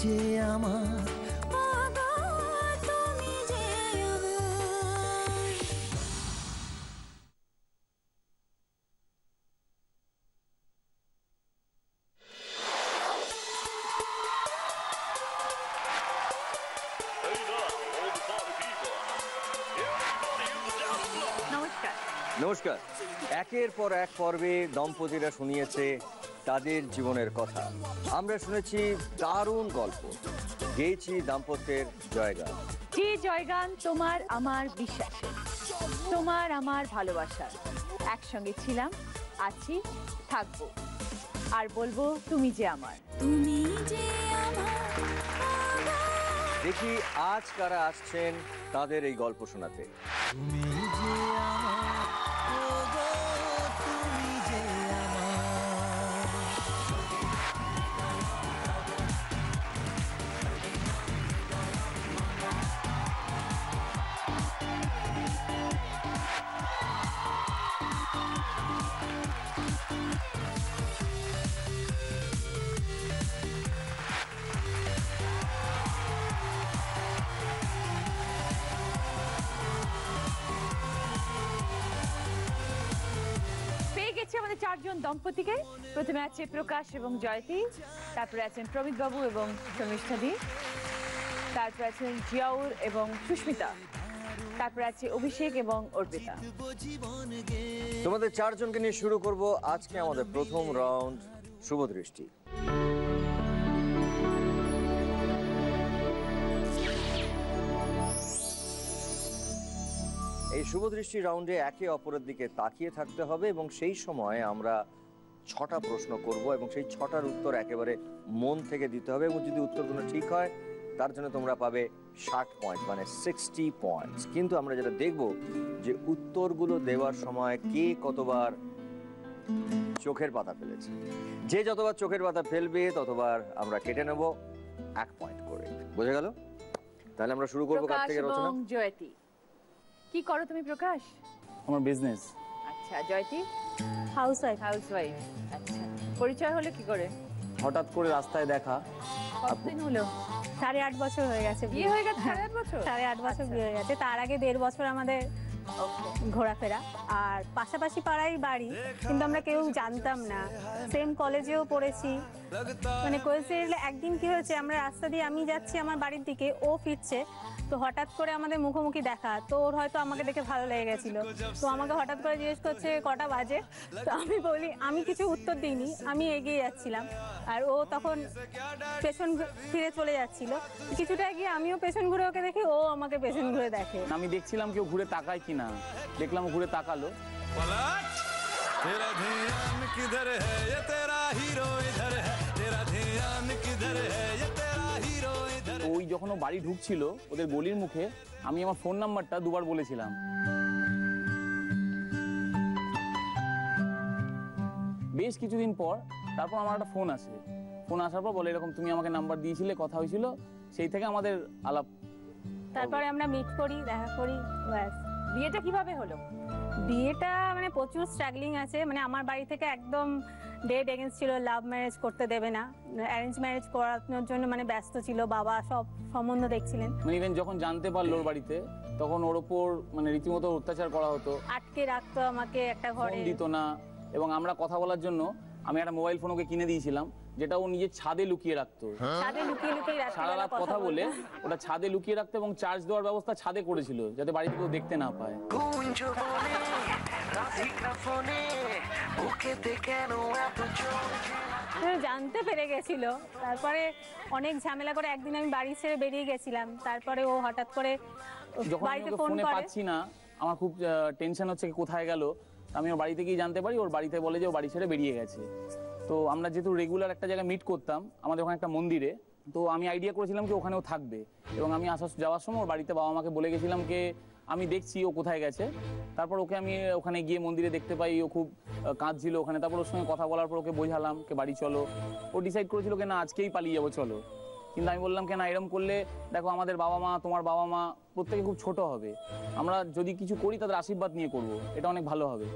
যে আমার নমস্কার। একের পর এক পর্বে দম্পতিরা শুনিয়েছে তাদের জীবনের কথা। আমরা শুনেছি দারুণ গল্প, গেয়েছি দাম্পত্যের জয়গান। যে জয়গান তোমার আমার বিশ্বাস, তোমার আমার ভালোবাসা। একসঙ্গে ছিলাম, আছি, থাকবো, আর বলবো তুমি যে আমার। তুমি যে আমার। দেখি আজ কারা আসছেন তাদের এই গল্প শোনাতে। তুমি যে আমার, ওগো তুমি যে আমার। আমাদের চারজন দম্পতিকে। প্রথমে আছে প্রকাশ এবং জয়তী, তারপরে আছেন প্রমিত বাবু এবং শর্মিষ্ঠাদি, তারপরে আছেন জিয়াউর এবং সুস্মিতা, তারপরে আছে অভিষেক এবং অর্পিতা। তোমাদের চারজনকে নিয়ে শুরু করব আজকে আমাদের প্রথম রাউন্ড, শুভদৃষ্টি। এই শুভদৃষ্টি রাউন্ডে একে অপরের দিকে তাকিয়ে থাকতে হবে এবং সেই সময় আমরা 6টা প্রশ্ন করব এবং সেই 6টার উত্তর একেবারে মন থেকে দিতে হবে এবং যদি উত্তরগুলো ঠিক হয় তার জন্য তোমরা পাবে 60 পয়েন্ট, মানে 60 পয়েন্টস। কিন্তু আমরা যেটা দেখব যে উত্তরগুলো দেওয়ার সময় কে কতবার চোখের পাতা ফেলেছে। যে যতবার চোখের পাতা ফেলবে ততবার আমরা কেটে নেব 1 পয়েন্ট করে। বুঝে গেল? তাহলে আমরা শুরু করব কার থেকে? রচনা। জয়তী, কি করো তুমি প্রকাশ? আমার বিজনেস। আচ্ছা, জয়তী? হাউসওয়াইফ। হাউসওয়াইফ। আচ্ছা, পরিচয় হলো কি করে? হঠাৎ করে রাস্তায় দেখা। কতদিন হলো? 8.5 বছর হয়ে গেছে। বিয়ে হয়ে গেছে 8.5 বছর? 8.5 বছর বিয়ে হয়ে গেছে। তার আগে 1.5 বছর আমাদের ঘোরাফেরা, আর পাশাপাশি পাড়াই বাড়ি, কিন্তু আমরা কেউ জানতাম না। সেম কলেজেও পড়েছি। মানে কোয়েন্সিডেন্টালি একদিন কি হয়েছে, আমরা রাস্তা দিয়ে আমি যাচ্ছি আমার বাড়ির দিকে, ও ফিরছে, তো হঠাৎ করে আমাদের মুখোমুখি দেখা। তো ওর হয়তো আমাকে দেখে ভালো লেগে গেছিল, তো আমাকে হঠাৎ করে জিজ্ঞেস করছে কটা বাজে। তো আমি বলি, আমি কিছু উত্তর দিইনি, আমি এগিয়ে যাচ্ছিলাম, আর ও তখন পেছন ফিরে চলে যাচ্ছিল। কিছুটা এগিয়ে আমিও পেছন ঘুরে ওকে দেখি, ও আমাকে পেছন ঘুরে দেখে। আমি দেখছিলাম কেউ ঘুরে তাকায় কিনা, দেখলাম ঘুরে তাকালো। ওই যখন ও বাড়ি ঢুকছিল ওদের গলির মুখে, আমি আমার ফোন নাম্বারটা 2বার বলেছিলাম। বেশ কিছুদিন পর তারপর আমার একটা ফোন আসে। ফোন আসার পর বলে, এরকম তুমি আমাকে নাম্বার দিয়েছিলে, কথা হয়েছিল, সেই থেকে আমাদের আলাপ। তারপরে আমরা মিট করি, দেখা করি, ব্যাস। বিয়েটা কিভাবে হলো? বিয়েটা মানে প্রচুর স্ট্রাগলিং আছে। মানে আমার বাড়ি থেকে একদম ডেড এগেন্স্ট ছিল, লাভ ম্যারেজ করতে দেবে না, অ্যারেঞ্জ ম্যারেজ করানোর জন্য মানে ব্যস্ত ছিল। বাবা সব সম্বন্ধ দেখছিলেন। মানে ইভেন যখন জানতে পারলো ওর বাড়িতে, তখন ওর ওপর মানে রীতিমতো অত্যাচার করা হতো। আটকে রাখতো আমাকে একটা ঘরে, দিত না। এবং আমরা কথা বলার জন্য আমি একটা মোবাইল ফোন ওকে কিনে দিয়েছিলাম, যেটা ও নিজের ছাদে লুকিয়ে রাখতো। ছাদে লুকিয়ে লুকিয়ে সারা রাত কথা বলে ওটা ছাদে লুকিয়ে রাখতো, এবং চার্জ দেওয়ার ব্যবস্থা ছাদে করেছিল, যাতে বাড়িতে কেউ দেখতে না পায়। জানতে পেরে গেছিল। তারপরে অনেক ঝামেলা করে একদিন আমি বাড়ি ছেড়ে বেরিয়ে গেছিলাম। তারপরে ও হঠাৎ করে বাড়িতে ফোন করে, পাচ্ছি না, আমার খুব টেনশন হচ্ছে কোথায় গেল। আমি ওর বাড়িতে গিয়ে জানতে পারি ওর বাড়িতে বলে যে ও বাড়ি ছেড়ে বেরিয়ে গেছে। তো আমরা যেহেতু রেগুলার একটা জায়গায় মিট করতাম, আমাদের ওখানে একটা মন্দিরে, তো আমি আইডিয়া করেছিলাম কি ওখানেও থাকবে। এবং আমি যাওয়ার সময় ওর বাড়িতে বাবা মাকে বলে গেছিলাম যে আমি দেখছি ও কোথায় গেছে। তারপর ওকে আমি ওখানে গিয়ে মন্দিরে দেখতে পাই ও খুব কাঁদছিল ওখানে। তারপর ওর সঙ্গে কথা বলার পর ওকে বোঝালাম কে বাড়ি চলো। ও ডিসাইড করেছিল যে না, আজকেই পালিয়ে যাবো, চলো। কিন্তু আমি বললাম কেন, এরকম করলে দেখো আমাদের বাবা মা, তোমার বাবা মা প্রত্যেকে খুব ছোট হবে, আমরা যদি কিছু করি তাদের আশীর্বাদ নিয়ে করব, এটা অনেক ভালো হবে।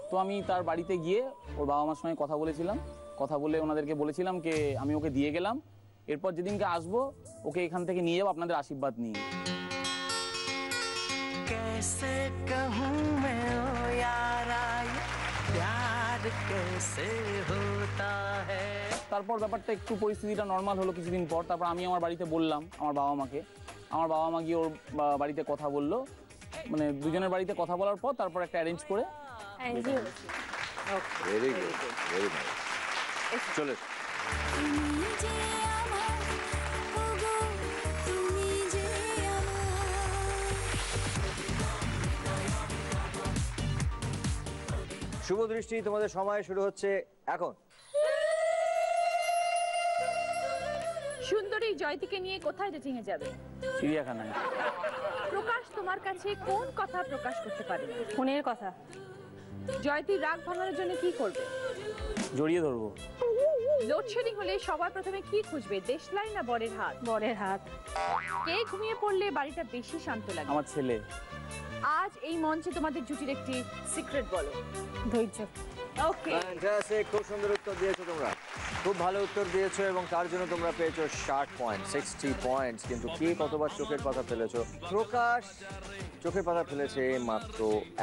তো আমি তার বাড়িতে গিয়ে ওর বাবা মার সঙ্গে কথা বলেছিলাম, কথা বলে ওনাদেরকে বলেছিলাম যে আমি ওকে দিয়ে গেলাম, এরপর যেদিনকে আসবো ওকে এখান থেকে নিয়ে যাবো আপনাদের আশীর্বাদ নিয়ে। कैसे कहूँ मैं ओ यारा ये प्यार कैसे होता है। তারপর ব্যাপারটা একটু পরিস্থিতিটা নর্মাল হলো কিছুদিন পর। তারপর আমি আমার বাড়িতে বললাম আমার বাবা মাকে, আমার বাবা মা গিয়ে ওর বাড়িতে কথা বললো, মানে দুজনের বাড়িতে কথা বলার পর তারপর একটা অ্যারেঞ্জ করে। Very good, very nice. চলে এসো। তুমি যে আমার, ওগো তুমি যে আমার। শুভ দৃষ্টি, তোমাদের সময় শুরু হচ্ছে এখন। সুন্দরী জয়তীকে নিয়ে কোথায় ডেটিং এ যাবে? চিড়িয়াখানায়। প্রকাশ তোমার কাছে কোন কথা প্রকাশ করতে পারে? ফোনের কথা। জয়তীর রাগ ভাঙানোর জন্য কি করবে? জড়িয়ে ধরবো। লোডশেডিং হলে সবার প্রথমে কি খুঁজবে, দেশলাই না বরের হাত? বরের হাত। কে ঘুমিয়ে পড়লে বাড়িটা বেশি শান্ত লাগে? আমার ছেলে। আজ এই মঞ্চে তোমাদের জুটির একটি সিক্রেট বলো। ধৈর্য। ওকে, ফ্যান্টাস্টিক, খুব সুন্দর উত্তর দিয়েছো তোমরা, খুব ভালো উত্তর দিয়েছো এবং তার জন্য তোমরা পেয়েছো 60 পয়েন্ট, 60 পয়েন্টস। কিন্তু কে কতবার চোখের পাতা ফেলেছো? প্রকাশ চোখের পাতা ফেলেছে মাত্র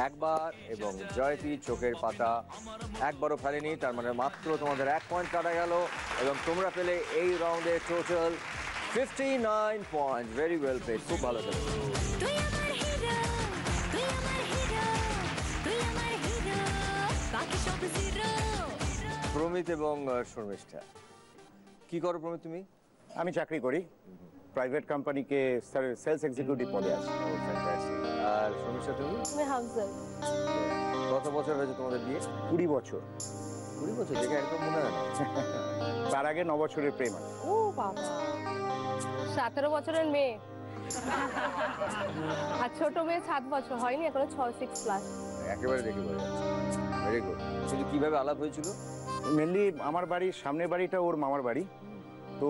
একবার এবং জয়তী চোখের পাতা একবারও ফেলেনি। তার মানে মাত্র তোমাদের 1 পয়েন্ট কাটা গেল এবং তোমরা পেলে এই রাউন্ডে total 59 point. Very well played, খুব ভালো খেলেছো। তুই আমার হিরো, তুই আমার হিরো, তুই আমার হিরো, বাকি সব জিরো। প্রমিত এবং শর্মিষ্ঠা, কি করো প্রমিত তুমি? আমি চাকরি করি, প্রাইভেট কোম্পানিকে সেলস এক্সিকিউটিভ পদে আছি। আর শর্মিষ্ঠা তুমি? তুমি হাউসার। কত বছর হয়েছে তোমাদের বিয়ে? 20 বছর। 20 বছর, দেখে একদম মনে হয় না। তার আগে 9 বছরের প্রেম আছে। ও বাবা, 17 বছরের মেয়ে আর ছোট মেয়ে 7 বছর হয়নি, এখনো 6-6 প্লাস। একেবারে দেখে বোঝা যাচ্ছে। Very good. কিন্তু কিভাবে আলাপ হয়েছিল? মেনলি আমার বাড়ির সামনের বাড়িটা ওর মামার বাড়ি, তো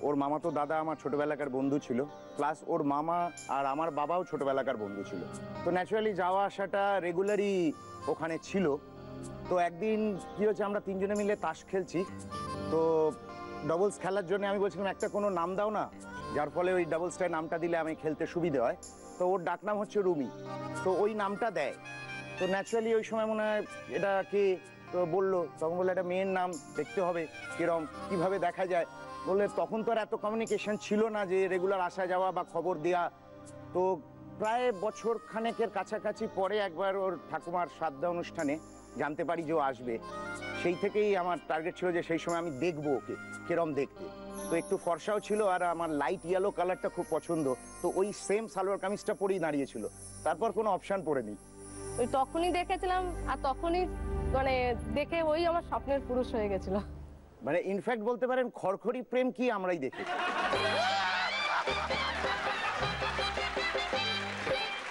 ওর মামা তো দাদা আমার ছোটবেলাকার বন্ধু ছিল, প্লাস ওর মামা আর আমার বাবাও ছোটবেলাকার বন্ধু ছিল, তো ন্যাচারালি যাওয়া আসাটা রেগুলারই ওখানে ছিল। তো একদিন কি হচ্ছে, আমরা তিনজনে মিলে তাস খেলছি, তো ডাবলস খেলার জন্য আমি বলছিলাম একটা কোনো নাম দাও না, যার ফলে ওই ডাবলসটায় নামটা দিলে আমি খেলতে সুবিধে হয়। তো ওর ডাকনাম হচ্ছে রুমি, তো ওই নামটা দেয়। তো ন্যাচারালি ওই সময় মনে হয় এটা কে, তো বললো, তখন বললো একটা মেয়ের নাম, দেখতে হবে কিরম কিভাবে দেখা যায়। বললে তখন তো আর এত কমিউনিকেশন ছিল না যে রেগুলার আসা যাওয়া বা খবর দেওয়া। তো প্রায় বছর খানেকের কাছাকাছি পরে একবার ওর ঠাকুমার শ্রাদ্ধ অনুষ্ঠানে জানতে পারি যে ও আসবে। সেই থেকেই আমার টার্গেট ছিল যে সেই সময় আমি দেখবো ওকে কিরম দেখতে। তো একটু ফর্সাও ছিল আর আমার লাইট ইয়েলো কালারটা খুব পছন্দ, তো ওই সেম সালোয়ার কামিজটা পরেই দাঁড়িয়েছিল, তারপর কোনো অপশন পড়েনি। ওই তখনই দেখেছিলাম আর তখনই মানে দেখে ওই আমার স্বপ্নের পুরুষ হয়ে গেছিল। মানে ইনফ্যাক্ট বলতে পারেন খড়খড়ি প্রেম কি আমরাই দেখেছি।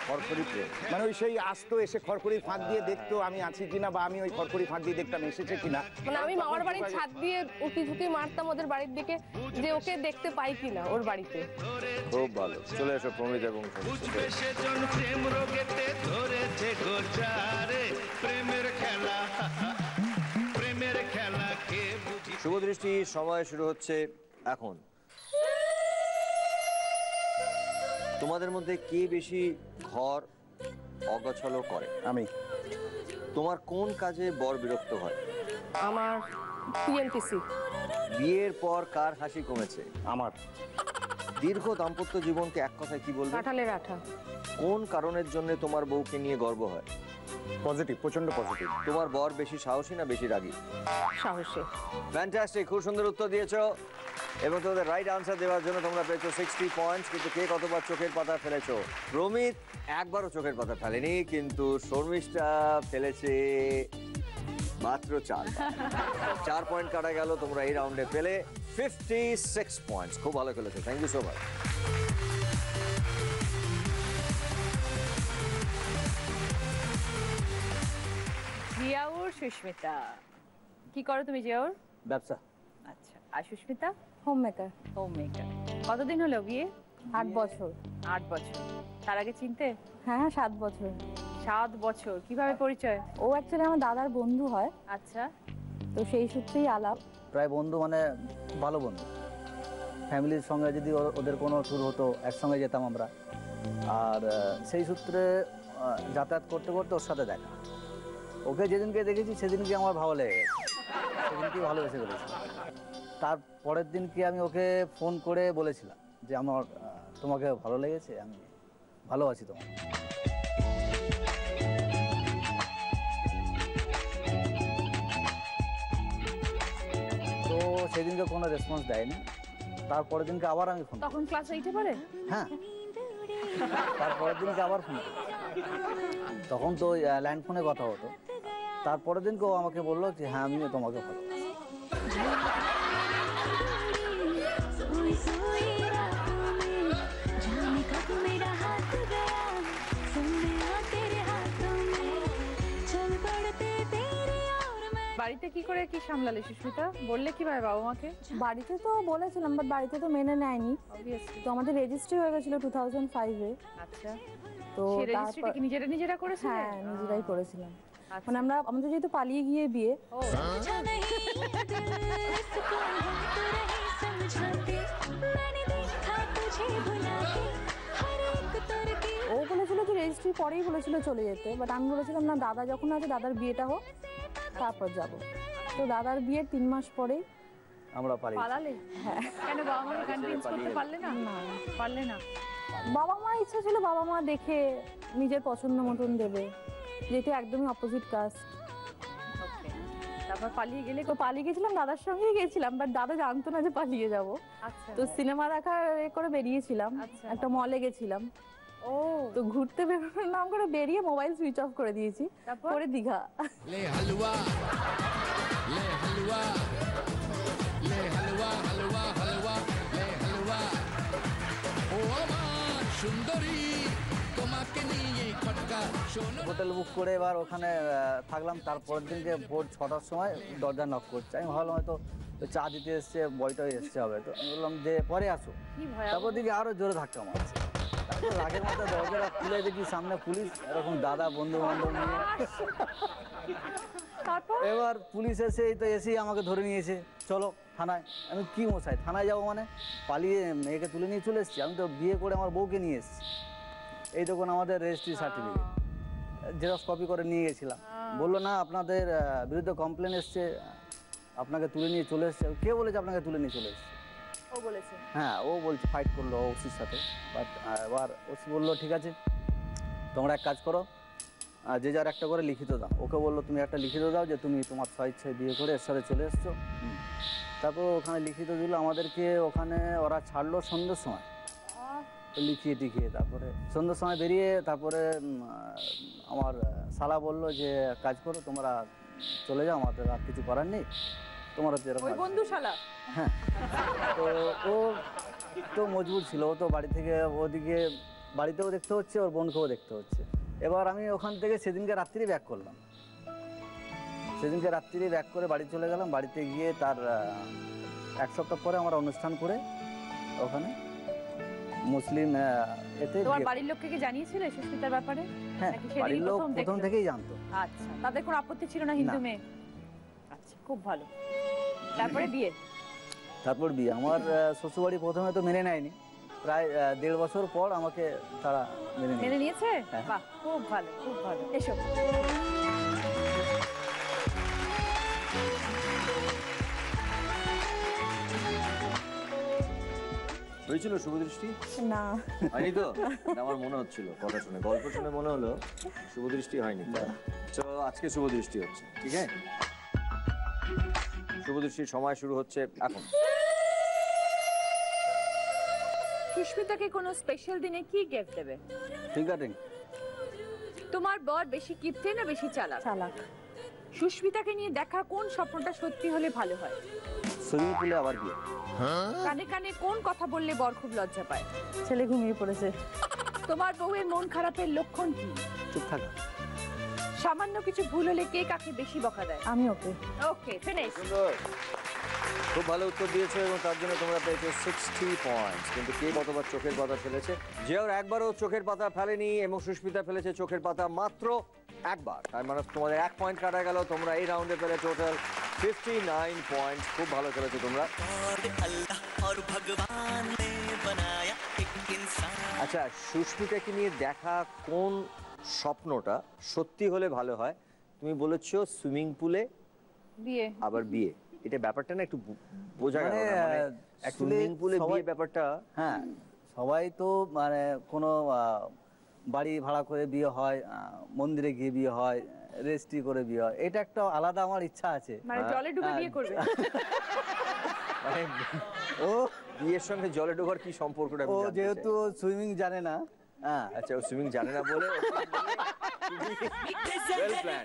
খড়খড়ি প্রেম মানে ওই সেই আসতো, এসে খড়খড়ির ফাঁক দিয়ে দেখতো আমি আছি কিনা, বা আমি ওই খড়খড়ির ফাঁক দিয়ে দেখতাম এসেছে কিনা। মানে আমি মামার বাড়ির ছাদ দিয়ে উকি ঝুঁকি মারতাম ওদের বাড়ির দিকে যে ওকে দেখতে পাই কিনা ওর বাড়িতে। খুব ভালো। চলে এসো প্রমিত এবং শর্মিষ্ঠা। সেজন প্রেম রোগেতে ধরেছে গোচারে, প্রেমের খেলা, প্রেমের খেলা কে বুঝি। শুভ দৃষ্টি, সময় শুরু হচ্ছে এখন। তোমাদের মধ্যে কে বেশি ঘর অগোছালো করে? আমি। তোমার কোন কাজে বর বিরক্ত হয়? আমার পিএনটিসি। বিয়ের পর কার হাসি কমেছে? আমার। দীর্ঘ দাম্পত্য জীবনকে এক কথায় কি বলবে? কাঁঠালের আঠা। কোন কারণের জন্য তোমার বউকে নিয়ে গর্ব হয়? পজিটিভ, প্রচন্ড পজিটিভ। তোমার বর বেশি সাহসী না বেশি রাগী? সাহসী। ফ্যান্টাস্টিক, খুব সুন্দর উত্তর দিয়েছো এবং তোমাদের রাইট আনসার দেওয়ার জন্য তোমরা পেয়েছো 60 পয়েন্টস। কিন্তু কে কতবার চোখের পাতা ফেলেছো? প্রমিত একবারও চোখের পাতা ফেলেনি, কিন্তু শর্মিষ্ঠা ফেলেছে মাত্র 4 পয়েন্ট কাটা গেল। তোমরা এই রাউন্ডে পেলে 56 পয়েন্টস। খুব ভালো খেলেছো, thank you so much. Ziaur, Susmita, কি করো তুমি জিয়াউর? ব্যবসা। আচ্ছা, আর Susmita? Homemaker. Homemaker. কতদিন হলো বিয়ে? 8 বছর। 8 বছর। তার আগে চিনতে? হ্যাঁ 7 বছর। 7 বছর। কিভাবে পরিচয়? ও অ্যাকচুয়ালি আমার দাদার বন্ধু হয়, আচ্ছা, তো সেই সূত্রেই আলাপ। প্রায় বন্ধু, মানে ভালো বন্ধু। ফ্যামিলির সঙ্গে যদি ওদের কোনো ট্যুর হতো একসঙ্গে যেতাম আমরা। আর সেই সূত্রে যাতায়াত করতে করতে ওর সাথে দেখা। ওকে যেদিনকে দেখেছি সেদিনকে আমার ভালো লেগে গেছে, সেদিনকে ভালোবেসে ফেলেছি। তার পরের দিনকে আমি ওকে ফোন করে বলেছিলাম যে আমার তোমাকে ভালো লেগেছে, আমি ভালোবাসি তোমাকে। তো সেদিনকে কোনো রেসপন্স দেয়নি। তারপরের দিনকে আবার আমি ফোন, তখন ক্লাস 8-এ পড়ে? হ্যাঁ, তারপরের দিনকে আবার ফোন করি। তখন তো ল্যান্ড ফোনে কথা হতো। তারপরের দিনকে ও আমাকে বললো যে হ্যাঁ আমিও তোমাকে ভালোবাসি। বাড়িতে কি করে কি সামলালে সুস্মিতা? বললে কিভাবে বাবা মাকে? বাড়িতে তো বলেছিলাম, বাট বাড়িতে তো মেনে নেয়নি। তো আমাদের রেজিস্ট্রি হয়ে গেছিল 2005-এ। আচ্ছা, তো সেই রেজিস্ট্রিটা কি নিজেরা করেছিলে? হ্যাঁ, নিজেরাই করেছিলাম। আচ্ছা। মানে আমাদের যেহেতু পালিয়ে গিয়ে বিয়ে, ও বলেছিল যে রেজিস্ট্রি পরেই বলেছিল চলে যেতে, বাট আমি বলেছিলাম না, দাদা যখন আছে দাদার বিয়েটা হোক তারপর যাব। তো দাদার বিয়ের 3 মাস পরেই আমরা পালালে? হ্যাঁ। কেন বাবা মাকে কনভিন্স করতে পারলে না? পারলে না। বাবা মার ইচ্ছা ছিল বাবা মা দেখে নিজের পছন্দ মতন দেবে, যেহেতু একদমই অপোজিট কাস্ট। তারপর পালিয়ে গেলে? তো পালিয়ে গেছিলাম, দাদার সঙ্গেই গেছিলাম, বাট দাদা জানতো না যে পালিয়ে যাব। আচ্ছা। তো সিনেমা দেখার করে বেরিয়েছিলাম, একটা মলে গেছিলাম। ও, তো ঘুরতে বেরোনোর নাম করে বেরিয়ে মোবাইল সুইচ অফ করে দিয়েছি, করে দীঘা। ले हलवा ले हलवा ले हलवा हलवा हलवा ले हलवा ओ আমার সুন্দরী তোমাকে নিয়ে খটকা শোনো। হোটেল বুক করে এবার ওখানে থাকলাম। তারপরের দিনকে ভোর 6টার সময় দরজা নক করছে। আমি ভাবলাম হয়তো চা দিতে এসছে, বয়টাই এসছে হবে। তো আমি বললাম যে পরে আসো। তারপর দিকে আরো জোরে ধাক্কা মারছে। তারপর রাগের মধ্যে দরজাটা খুলে দেখি সামনে পুলিশ, এরকম দাদা বন্ধু বান্ধব নিয়ে। এবার পুলিশ এসেই আমাকে ধরে নিয়েছে, চলো থানায়। আমি কি মশাই থানায় যাবো মানে? পালিয়ে মেয়েকে তুলে নিয়ে চলে এসেছি। আমি তো বিয়ে করে আমার বউকে নিয়ে এসেছি। এই তখন আমাদের রেজিস্ট্রি সার্টিফিকেট জেরক্স কপি করে নিয়ে গেছিলাম। বললো না, আপনাদের বিরুদ্ধে কমপ্লেন এসছে, আপনাকে তুলে নিয়ে চলে এসছে। কে বলেছে আপনাকে তুলে নিয়ে চলে এসছে? ও বলেছে? হ্যাঁ, ও বলছে, ফাইট করলো ওসির সাথে। বাট এবার ওসি বললো ঠিক আছে, তোমরা এক কাজ করো, যে যার একটা করে লিখিত দাও। ওকে বললো তুমি একটা লিখিত দাও যে তুমি তোমার স্বেচ্ছায় বিয়ে করে এর সাথে চলে এসছো। তারপর ওখানে লিখিত দিল আমাদেরকে। ওখানে ওরা ছাড়লো সন্ধ্যের সময়, লিখিয়ে টিখিয়ে। তারপরে সন্ধ্যের সময় বেরিয়ে তারপরে আমার শালা বললো যে কাজ করো, তোমরা চলে যাও, আমাদের আর কিছু করার নেই, তোমরা তো এরকম। ওই বন্ধু শালা? হ্যাঁ। তো ও তো মজবুর ছিল, ও তো বাড়ি থেকে ওদিকে বাড়িতেও দেখতে হচ্ছে, ওর বোনকেও দেখতে হচ্ছে। এবার আমি ওখান থেকে সেদিনকে রাত্রি ব্যাক করলাম। সেদিনকে রাত্রি ব্যাক করে বাড়ি চলে গেলাম। বাড়িতে গিয়ে তার 1 সপ্তাহ পরে আমরা অনুষ্ঠান করে ওখানে মুসলিম এতে। তোমার বাড়ির লোককে কি জানিয়েছিলে সুস্মিতার ব্যাপারে? হ্যাঁ, বাড়ির লোক প্রথম থেকেই জানতো। আচ্ছা, তাদের কোনো আপত্তি ছিল না হিন্দু মেয়ে? আচ্ছা, খুব ভালো। তারপরে বিয়ে? তারপর বিয়ে। আমার শ্বশুরবাড়ি প্রথমে তো মেনে নেয়নি, প্রায় 1.5 বছর পর আমাকে তারা মেনে নিয়েছে। হ্যাঁ। বাহ, খুব ভালো, খুব ভালো। এসো। হয়েছিল শুভদৃষ্টি? না, হয়নি তো? আমার মনে হচ্ছিল কথা শুনে, গল্প শুনে মনে হলো শুভদৃষ্টি হয়নি। তো আজকে শুভদৃষ্টি হচ্ছে, ঠিক আছে? শুভদৃষ্টির সময় শুরু হচ্ছে এখন। সুস্মিতাকে কোনো স্পেশাল দিনে কি গিফট দেবে? ঠিক আছে। তোমার বর বেশি কিপটে না বেশি চালাক? চালাক। সুস্মিতাকে নিয়ে দেখা কোন স্বপ্নটা সত্যি হলে ভালো হয়? সুইমিং পুলে আবার বিয়ে। কানে কানে কোন কথা বললে বর খুব লজ্জা পায়? ছেলে ঘুমিয়ে পড়েছে। তোমার বউয়ের মন খারাপের লক্ষণ কি? চুপ থাকা। সামান্য কিছু ভুল হলে কে কাকে বেশি বকা দেয়? আমি ওকে। ওকে, ফিনিশ। খুব ভালো উত্তর দিয়েছো এবং তার জন্য তোমরা পেয়েছো 60 পয়েন্টস। কিন্তু কে কতবার চোখের পাতা ফেলেছে? জিয়াউর একবারও চোখের পাতা ফেলেনি এবং সুস্মিতা ফেলেছে চোখের পাতা মাত্র একবার। তার মানে তোমাদের 1 পয়েন্ট কাটা গেল। তোমরা এই রাউন্ডে পেলে টোটাল 59 পয়েন্টস। খুব ভালো খেলেছো তোমরা। और अल्लाह और भगवान আচ্ছা, সুস্মিতাকে নিয়ে দেখা কোন স্বপ্নটা সত্যি হলে ভালো হয়? তুমি বলেছো সুইমিং পুলে বিয়ে। আবার বিয়ে, এটা ব্যাপারটা না একটু বোঝা গেল না। মানে actually সুইমিং পুলে সবাই- বিয়ে ব্যাপারটা হ্যাঁ, সবাই তো মানে কোনো বাড়ি ভাড়া করে বিয়ে হয়, মন্দিরে গিয়ে বিয়ে হয়, রেজিস্ট্রি করে বিয়ে হয়, এটা একটা আলাদা আমার ইচ্ছা আছে। মানে জলে ডুবে বিয়ে করবে? মানে ও বিয়ের সঙ্গে জলে ডোবার কি সম্পর্কটা? আমি ও জানতে যেহেতু সুইমিং জানে না, হ্যাঁ, চাই। আচ্ছা, ও সুইমিং জানে না বলে ওয়েল প্ল্যান।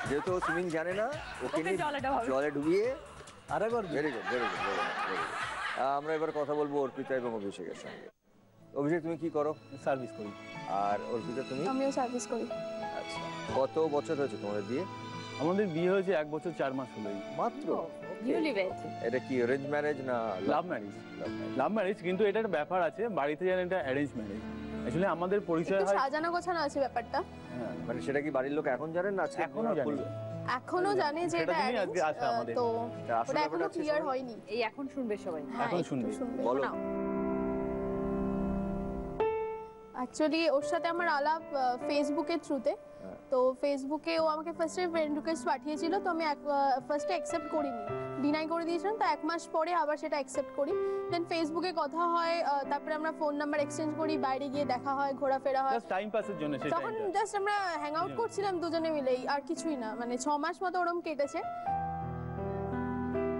যেহেতু ও সুইমিং জানে না, ওকে ওকে নিয়ে জলে ডোবাবে। জলে ডুবিয়ে আরেকবার very good, very good, very good, very good. আমরা এবার কথা বলবো অর্পিতা এবং অভিষেকের সঙ্গে। অভিষেক, তুমি কি করো? সার্ভিস করি। আর অর্পিতা তুমি? আমিও সার্ভিস করি। আচ্ছা, কত বছর হয়েছে তোমাদের বিয়ে? আমাদের বিয়ে হয়েছে 1 বছর 4 মাস হলোই। মাত্র? নিউলি ওয়েড। এটা কি অ্যারেঞ্জ ম্যারেজ না লাভ ম্যারেজ? লাভ ম্যারেজ, কিন্তু এটা একটা ব্যাপার আছে, বাড়িতে জানেন এটা অ্যারেঞ্জ ম্যারেজ। অ্যাকচুয়ালি আমাদের পরিচয় একটু হয়, সাজানো গোছানো আছে ব্যাপারটা। হ্যাঁ, মানে সেটা কি বাড়ির লোক এখন জানেন না? আজকে এখনো জানি। এখনো জানে যে সেটা এটা নিয়েই arrange, আজকে আসা আমাদের। তো আসল ওটা এখনো ব্যাপারটা হচ্ছে ক্লিয়ার সবাই- হয়নি। এই এখন শুনবে সবাই। হ্যাঁ, এখন একটু শুনবে। শুনবে। বলো। না অ্যাকচুয়ালি ওর সাথে আমার আলাপ ফেসবুকের থ্রুতে। তো ফেসবুকে ও আমাকে ফার্স্টে ফ্রেন্ড রিকোয়েস্ট পাঠিয়েছিল, তো আমি ফার্স্টে অ্যাকসেপ্ট করিনি, ডিনাই করে দিয়েছিলাম। তো 1 মাস পরে আবার সেটা অ্যাকসেপ্ট করি। দেন ফেসবুকে কথা হয়, তারপরে আমরা ফোন নাম্বার এক্সচেঞ্জ করি, বাইরে গিয়ে দেখা হয়, ঘোরাফেরা হয়। জাস্ট টাইম পাসের জন্য সেটা। তখন জাস্ট আমরা হ্যাং আউট করছিলাম দুজনে মিলেই, আর কিছুই না। মানে 6 মাস মতো ওরম কেটেছে।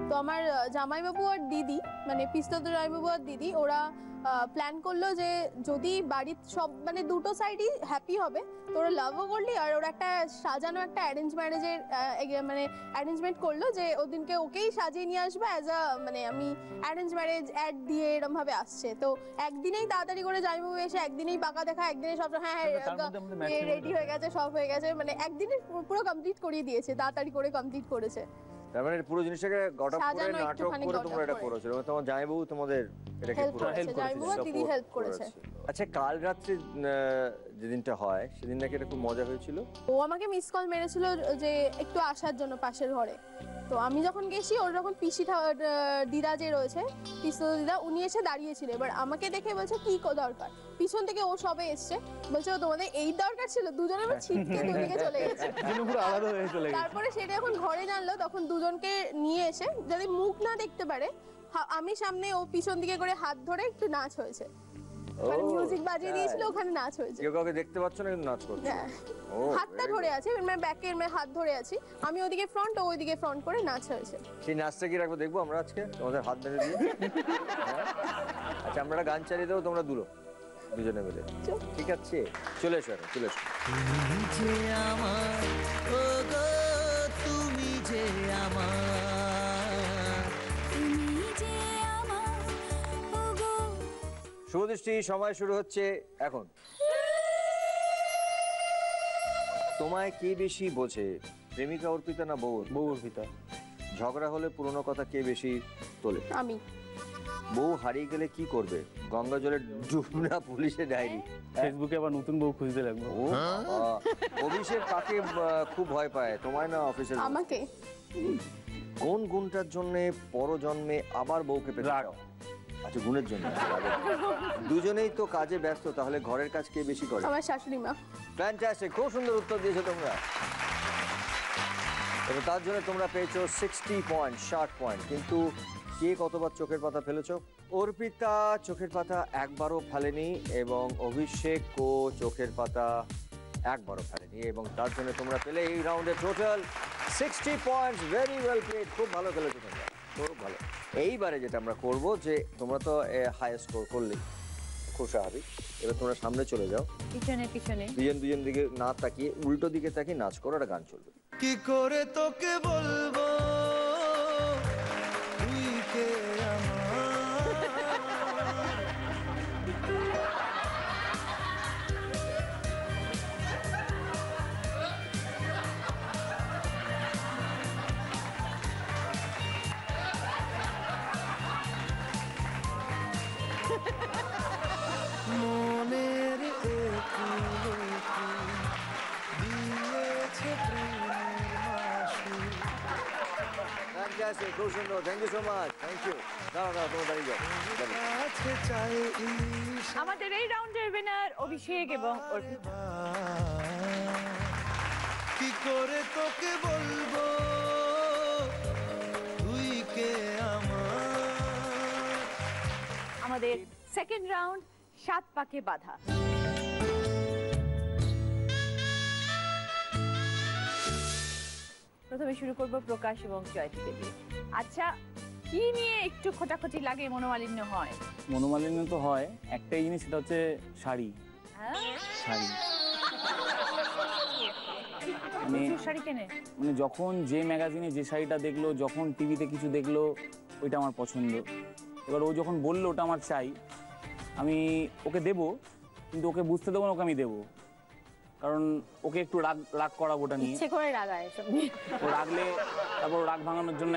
তো আমার জামাইবাবু আর দিদি, মানে পিস্তত জামাইবাবু আর দিদি, ওরা প্ল্যান করলো যে যদি বাড়ির সব মানে দুটো সাইডই হ্যাপি হবে, তো ওরা লাভও করলি, আর ওরা একটা সাজানো একটা অ্যারেঞ্জ ম্যারেজের মানে অ্যারেঞ্জমেন্ট করলো যে ওদিনকে ওকেই সাজিয়ে নিয়ে আসবে অ্যাজ আ, মানে আমি অ্যারেঞ্জ ম্যারেজ অ্যাড দিয়ে এরম ভাবে আসছে। তো একদিনেই তাড়াতাড়ি করে জামাইবাবু এসে একদিনেই পাকা দেখা, একদিনে সব হ্যাঁ রেডি হয়ে গেছে, সব হয়ে গেছে, মানে একদিনে পুরো কমপ্লিট করিয়ে দিয়েছে, তাড়াতাড়ি করে কমপ্লিট করেছে। তার মানে পুরো জিনিসটাকে গট আপ করে সাজানো নাটক একটুখানি করে got up তোমরা এটা করে। করেছো, এবং তোমার জামাইবাবু তোমাদের এটাকে হেল্প পুরো করেছে, জামাইবাবু আর দিদি support হেল্প করেছে। আচ্ছা, কাল রাত্রে যেদিনটা হয় সেদিন নাকি এটা খুব মজা হয়েছিল। ও আমাকে মিস কল মেরেছিল যে একটু আসার জন্য পাশের ঘরে। তো আমি যখন গেছি, ওর যখন পিসি দিদা যে রয়েছে, পিসো দিদা, উনি এসে দাঁড়িয়েছিল। এবার আমাকে দেখে বলছে কি দরকার, পিছন থেকে ও সবে এসছে, বলছে ও তোমাদের এই দরকার ছিল। দুজনে আবার ছিটকে দুদিকে চলে গেছে। পুরো আলাদা হয়ে চলে গেছে। তারপরে সেটা যখন ঘরে জানলো, তখন দুজনকে নিয়ে এসে যাতে মুখ না দেখতে পারে, আমি সামনে, ও পিছন দিকে করে হাত ধরে একটু নাচ হয়েছে, মানে মিউজিক বাজিয়ে দিয়েছিল, ওখানে নাচ হয়েছে। কেউ কাউকে দেখতে পাচ্ছ না কিন্তু নাচ করছে। হ্যাঁ, ও, হাতটা ধরে আছে, মানে ব্যাকের হাত ধরে আছি, আমি ওদিকে ফ্রন্ট, ও ওইদিকে ফ্রন্ট করে নাচ হয়েছে। সেই নাচটা কি রাখবো দেখবো আমরা আজকে তোমাদের হাত বেঁধে দিয়ে? হ্যাঁ? আচ্ছা, আমরা একটা গান চালিয়ে দেবো, তোমরা দুজনে মিলে, ঠিক আছে? চলে এসো এখন, চলে এসো। তুমি যে আমার ওগো। শুভদৃষ্টি, সময় শুরু হচ্ছে এখন। তোমায় কে বেশি বোঝে, প্রেমিকা অর্পিতা না বউ? বউ অর্পিতা। ঝগড়া হলে পুরনো কথা কে বেশি তোলে? আমি। বউ হারিয়ে গেলে কি করবে? গঙ্গা জলে ডুব না পুলিশে ডায়েরি? ফেসবুকে আবার নতুন বউ খুঁজতে লাগবো। ও বাবা। অভিষেক কাকে খুব ভয় পায়, তোমায় না অফিসের? আমাকে। কোন গুণটার জন্য পরজন্মে আবার বউকে পেতে চাও? আচ্ছা, গুণের জন্য। দুজনেই তো কাজে ব্যস্ত, তাহলে ঘরের কাজ কে বেশি করে? আমার শাশুড়ি মা। ফ্যান্টাস্টিক, খুব সুন্দর উত্তর দিয়েছো তোমরা। তবে তার জন্য তোমরা পেয়েছো 60 পয়েন্ট, 60 পয়েন্ট। কিন্তু কে কতবার চোখের পাতা ফেলেছো? অর্পিতা চোখের পাতা একবারও ফেলেনি, এবং অভিষেকও চোখের পাতা একবারও ফেলেনি, এবং তার জন্য তোমরা পেলে এই রাউন্ডে total 60 points. Very well played, খুব ভালো খেলেছো তোমরা, খুব ভালো। এইবারে যেটা আমরা করবো, যে তোমরা তো হাই স্কোর করলে, খুব স্বাভাবিক। এবার তোমরা সামনে চলে যাও, পিছনে পিছনে দুজন দিকে না তাকিয়ে উল্টো দিকে তাকিয়ে নাচ করো, একটা গান চলবে। কি করে তোকে বলবো তুই কে মনের দিয়েছে প্রেমের ফ্যান্টাস্টিক, খুব সুন্দর, thank you so much, thank you. দাঁড়াও দাঁড়াও, তোমার দাঁড়িয়ে যাও। কাছে চাই ইলিশ আমাদের এই রাউন্ডের উইনার অভিষেক এবং অর্পিতা। কি করে তোকে বলবো তুই কে আমার। আমাদের সেকেন্ড রাউন্ড 7 পাকে বাধা। প্রথমে শুরু করব প্রকাশ এবং জয়তীকে দিয়ে। আচ্ছা, কি নিয়ে একটু খোঁটাখুটি লাগে, মনোমালিন্য হয়? মনোমালিন্য তো হয়, একটাই জিনিস, সেটা হচ্ছে শাড়ি। হ্যাঁ, শাড়ি প্রচুর শাড়ি কেনে। মানে যখন যে ম্যাগাজিনে যে শাড়িটা দেখলো, যখন টিভিতে কিছু দেখলো, ওইটা আমার পছন্দ। এবার ও যখন বললো ওটা আমার চাই, আমি ওকে দেবো, কিন্তু ওকে বুঝতে দেবো না ওকে আমি দেবো, কারণ ওকে একটু রাগ করাবো ওটা নিয়ে। ইচ্ছে করে রাগায় এসব নিয়ে। ও রাগলে তারপর রাগ ভাঙানোর জন্য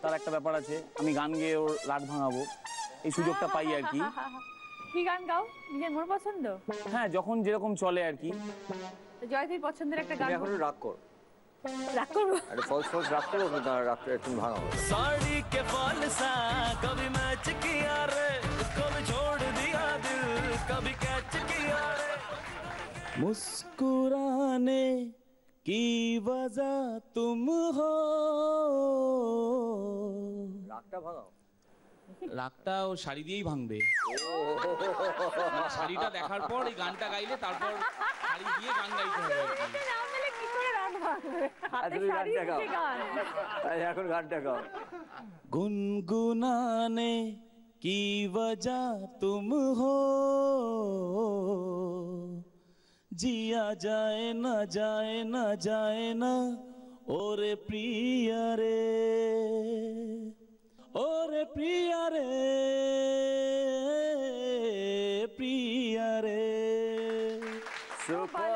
তার একটা ব্যাপার আছে, আমি গান গেয়ে ওর রাগ ভাঙাবো, এই সুযোগটা পাই আর কি। কি গান গাও? নিজের মন পছন্দ? হ্যাঁ, যখন যেরকম চলে আর কি। তো জয়তীর পছন্দের একটা গান। তুমি এখন রাগ কর, রাগ করবো? আরে ফলস রাগ করো, রাগটা একটু ভাঙাবো। साड़ी के फॉल सा कभी मैच किया रे, कभी छोड़ दिया दिल, कभी कैच किया रे। मुस्कुराने की वजह तुम हो। রাগটা ভাঙাও। রাগটা ও শাড়ি দিয়েই ভাঙবে। শাড়িটা দেখার পর এই গানটা গাইলে তারপর শাড়ি দিয়ে গান গাইতে হবে। কি করে রাগ ভাঙবে? হাতে তুমি শাড়ি, গানটা গাও। মুখে গান। এখন গানটা গাও। गुनगुनाने की वजह तुम हो, जिया जाए ना जाए ना जाए ना ओरे प्रिया रे, ओरे प्रिया रे, प्रिया रे। সুপার,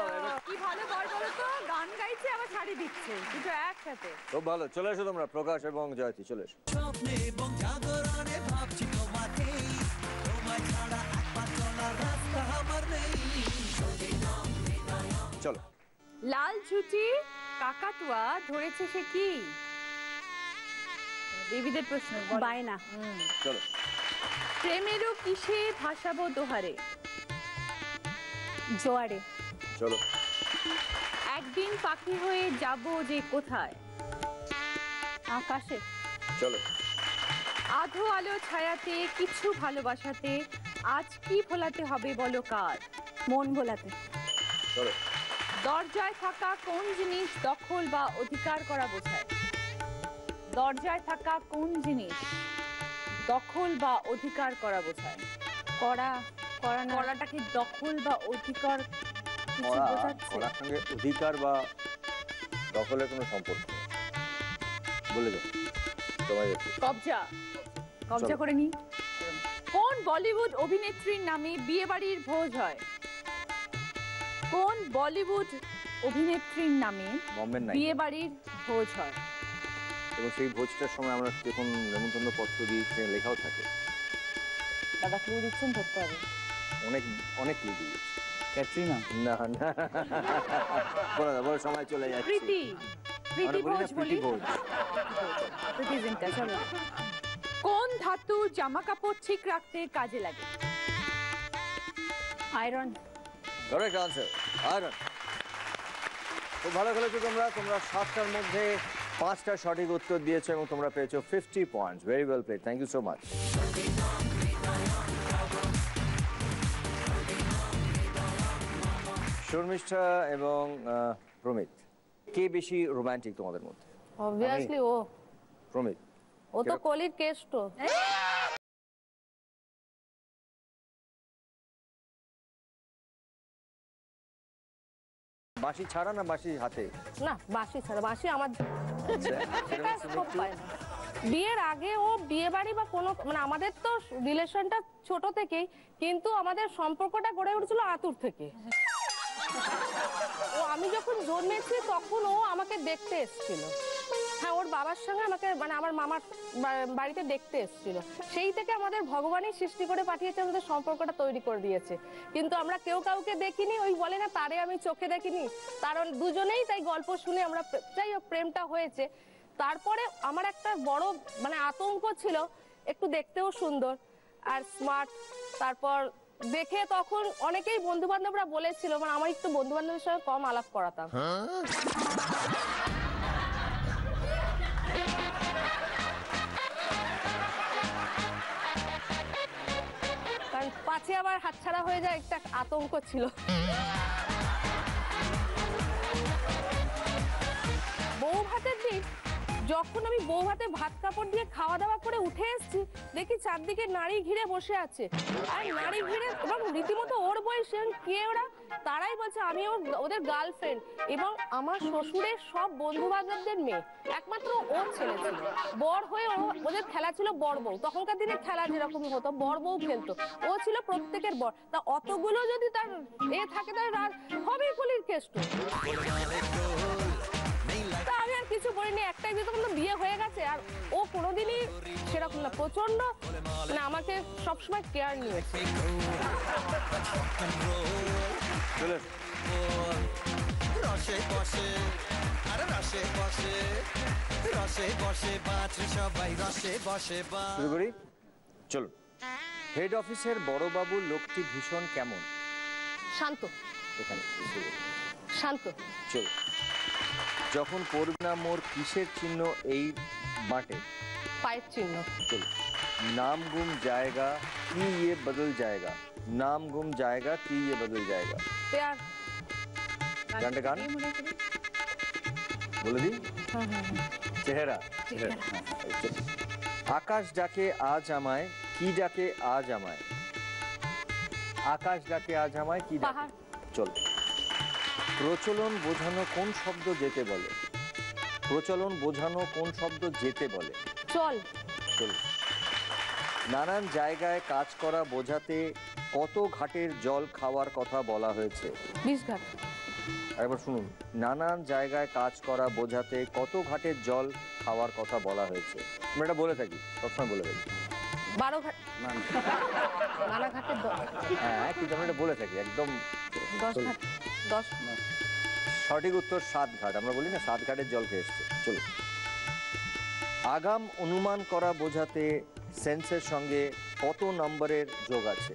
কি ভালো বল বলো তো, গান গাইছে আবার শাড়ি দিচ্ছে, দুটো একসাথে। খুব ভালো। চলে এসো তোমরা, প্রকাশ এবং জয়তী, চলে এসো। স্বপ্নে এবং জাগরণে ভাবছি তোমাকেই, তোমায় ছাড়া একবার চলার রাস্তা আমার নেই। চলো। লাল ঝুটি কাকাতুয়া ধরেছে সে কি? দেবীদের প্রশ্ন। বায়না। চলো। প্রেমেরও কিসে ভাসাবো দোহারে? জোয়ারে। চলো। একদিন পাখি হয়ে যাব যে কোথায়? আকাশে। চলো। আধো আলো ছায়াতে কিছু ভালোবাসাতে আজ কি ভোলাতে হবে বলো কার? মন ভোলাতে। চলো। দরজায় থাকা কোন জিনিস দখল বা অধিকার করা বোঝায়? দরজায় থাকা কোন জিনিস দখল বা অধিকার করা বোঝায়? করা করা না। করাটাকে দখল বা অধিকার কিছু করা, বোঝাচ্ছে? করার সঙ্গে অধিকার বা দখলের কোনো সম্পর্ক নেই। বলে দাও তোমায় দেখি। কবজা, কবজা চলো। করে নি। কোন বলিউড অভিনেত্রীর নামে বিয়েবাড়ির ভোজ হয়? কোন বলিউড অভিনেত্রীর নামে বম্বের নাই, বিয়েবাড়ির ভোজ হয়? এবং সেই ভোজটার সময় আমরা যখন নেমন্তন্ন পত্র দিই সেখানে লেখাও থাকে। দাদা ক্লু দিচ্ছেন, ধরতে হবে। অনেক অনেক ক্লু দিই। ক্যাটরিনা? না না, বলো না, বলো, সময় চলে যাচ্ছে। প্রীতি, প্রীতি আমরা বলি না ভোজ বলি। প্রীতি ভোজ। প্রীতি জিন্টা, চলো। কোন ধাতু জামা কাপড় ঠিক রাখতে কাজে লাগে? আয়রন। Correct answer, iron. খুব ভালো খেলেছো তোমরা। তোমরা 7টার মধ্যে 5টা সঠিক উত্তর দিয়েছো এবং তোমরা পেয়েছো 50 points. Very well played, thank you so much. Sharmistha এবং প্রমিত, কে বেশি রোমান্টিক তোমাদের মধ্যে? অবভিয়াসলি ও। প্রমিত। ও তো কলির কেষ্ট। বাঁশি ছাড়া না বাঁশি হাতে? না, বাঁশি ছাড়া। বাঁশি আমার আচ্ছা, সেটা স্কোপ পায় না। বিয়ের আগে ও বিয়ে বাড়ি বা কোনো মানে আমাদের তো রিলেশনটা ছোট থেকেই, কিন্তু আমাদের সম্পর্কটা গড়ে উঠেছিল আতুর থেকে। ও আমি যখন জন্মেছি তখন ও আমাকে দেখতে এসেছিল। হ্যাঁ, ওর বাবার সঙ্গে আমাকে মানে আমার মামার বাড়িতে দেখতে এসেছিল। সেই থেকে আমাদের ভগবানই সৃষ্টি করে পাঠিয়েছে, আমাদের সম্পর্কটা তৈরি করে দিয়েছে। কিন্তু আমরা কেউ কাউকে দেখিনি, ওই বলে না তারে আমি চোখে দেখিনি, কারণ দুজনেই তাই গল্প শুনে আমরা যাই হোক প্রেমটা হয়েছে। তারপরে আমার একটা বড় মানে আতঙ্ক ছিল, একটু দেখতেও সুন্দর আর স্মার্ট। তারপর দেখে তখন অনেকেই বন্ধু বান্ধবরা বলেছিল, মানে আমার একটু বন্ধু বান্ধবের সঙ্গে কম আলাপ করাতাম। কারণ পাছে আবার হাতছাড়া হয়ে যায়, একটা আতঙ্ক ছিল। বউ ভাতের দিন যখন আমি বউ ভাতে ভাত কাপড় দিয়ে খাওয়া দাওয়া করে উঠে এসেছি, দেখি চারদিকে নারী ঘিরে বসে আছে। আর নারী ঘিরে এবং রীতিমতো ওর বয়সে কে ওরা, তারাই বলছে আমি ওদের গার্লফ্রেন্ড। এবং আমার শ্বশুরের সব বন্ধু বান্ধবদের মেয়ে, একমাত্র ওর ছেলে ছিল। বর হয়ে ওদের খেলা ছিল বর বউ। তখনকার দিনে খেলা যেরকম হতো বর বউ খেলতো, ও ছিল প্রত্যেকের বর। তা অতগুলো যদি তার থাকে তাহলে হবেই কলির কেষ্ট। তা আমি আর কিছু বলিনি, একটাই যখন বিয়ে হয়ে গেছে। আর ও কোনোদিনই সেরকম না, প্রচন্ড মানে আমাকে সবসময় কেয়ার নিয়েছে। রসে বসে আরে রসে বসে রসে বসে বাঁচ সবাই রসে বসে শুরু করি, চলুন। হেড অফিসের বড়বাবু লোকটি ভীষণ কেমন? শান্ত। এখানে শান্ত। চল। যখন পড়বে না মোর কিসের চিহ্ন এই বাঁটে? পায়ের চিহ্ন। চল। नाम गुम जाएगा कि ये बदल जाएगा? नाम गुम जाएगा कि ये बदल जाएगा? प्यार। गान गान बोले दी। चेहरा। आकाश डाके आज আমায় কি ডাকে আজ আমায়? আকাশ ডাকে আজ আমায় কি ডাকে? চল। প্রচলন বোঝানো কোন শব্দ যেতে বলে? প্রচলন বোঝানো কোন শব্দ যেতে বলে? চল। চল। নানান জায়গায় কাজ করা বোঝাতে কত ঘাটের জল খাওয়ার কথা বলা হয়েছে? 20 ঘাট। একবার শুনুন। নানান জায়গায় কাজ করা বোঝাতে কত ঘাটের জল খাওয়ার কথা বলা হয়েছে? আমরা এটা বলে থাকি, সবসময় বলে থাকি। 12 ঘাট। নানা ঘাটের হ্যাঁ, কিন্তু আমরা এটা বলে থাকি একদম। 10 ঘাট। 10 সঠিক উত্তর 7 ঘাট। আমরা বলি না 7 ঘাটের জল খেয়ে এসছে। চলো। আগাম অনুমান করা বোঝাতে সেন্সের সঙ্গে কত নম্বরের যোগ আছে?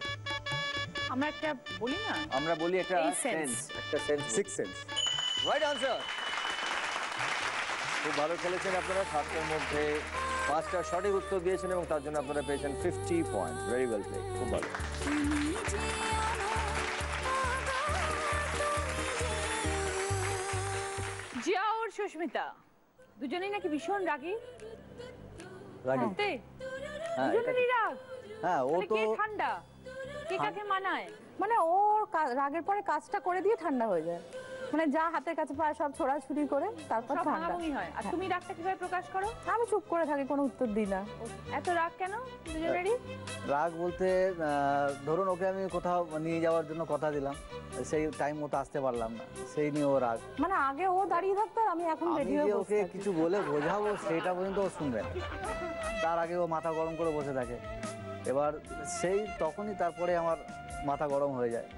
আমরা একটা বলি না, আমরা বলি একটা সেন্স, একটা সেন্স, 6 সেন্স। Right answer. খুব ভালো খেলেছেন আপনারা। 7টার মধ্যে 5টা সঠিক উত্তর দিয়েছেন এবং তার জন্য আপনারা পেয়েছেন 50 পয়েন্ট। ভেরি ওয়েল প্লেড, খুব ভালো। জিয়া আর সুস্মিতা দুজনেই নাকি ভীষণ রাগী। রাগী? হ্যাঁ, দুজনেরই রাগ। হ্যাঁ, ও তো কে ঠান্ডা, কে কাকে মানায়? মানে ও রাগের পরে কাজটা করে দিয়ে ঠান্ডা হয়ে যায়। মানে যা হাতের কাছে পায় সব ছোড়াছুড়ি করে তারপর সব ঠান্ডা ভাঙাভাঙি হয়। আর তুমি রাগটা কিভাবে প্রকাশ করো? আমি চুপ করে থাকি, কোনো উত্তর দিই না। এত রাগ কেন দুজনেরই? রাগ বলতে ধরুন ওকে আমি কোথাও নিয়ে যাওয়ার জন্য কথা দিলাম, সেই টাইম মতো আসতে পারলাম না, সেই নিয়ে ও রাগ। মানে আগে ও দাঁড়িয়ে থাকতো আর আমি এখন রেডি হয়ে ওকে কিছু বলে বোঝাবো সেটা পর্যন্ত ও শুনবে না, তার আগে ও মাথা গরম করে বসে থাকে। এবার সেই তখনই তারপরে আমার মাথা গরম হয়ে যায়।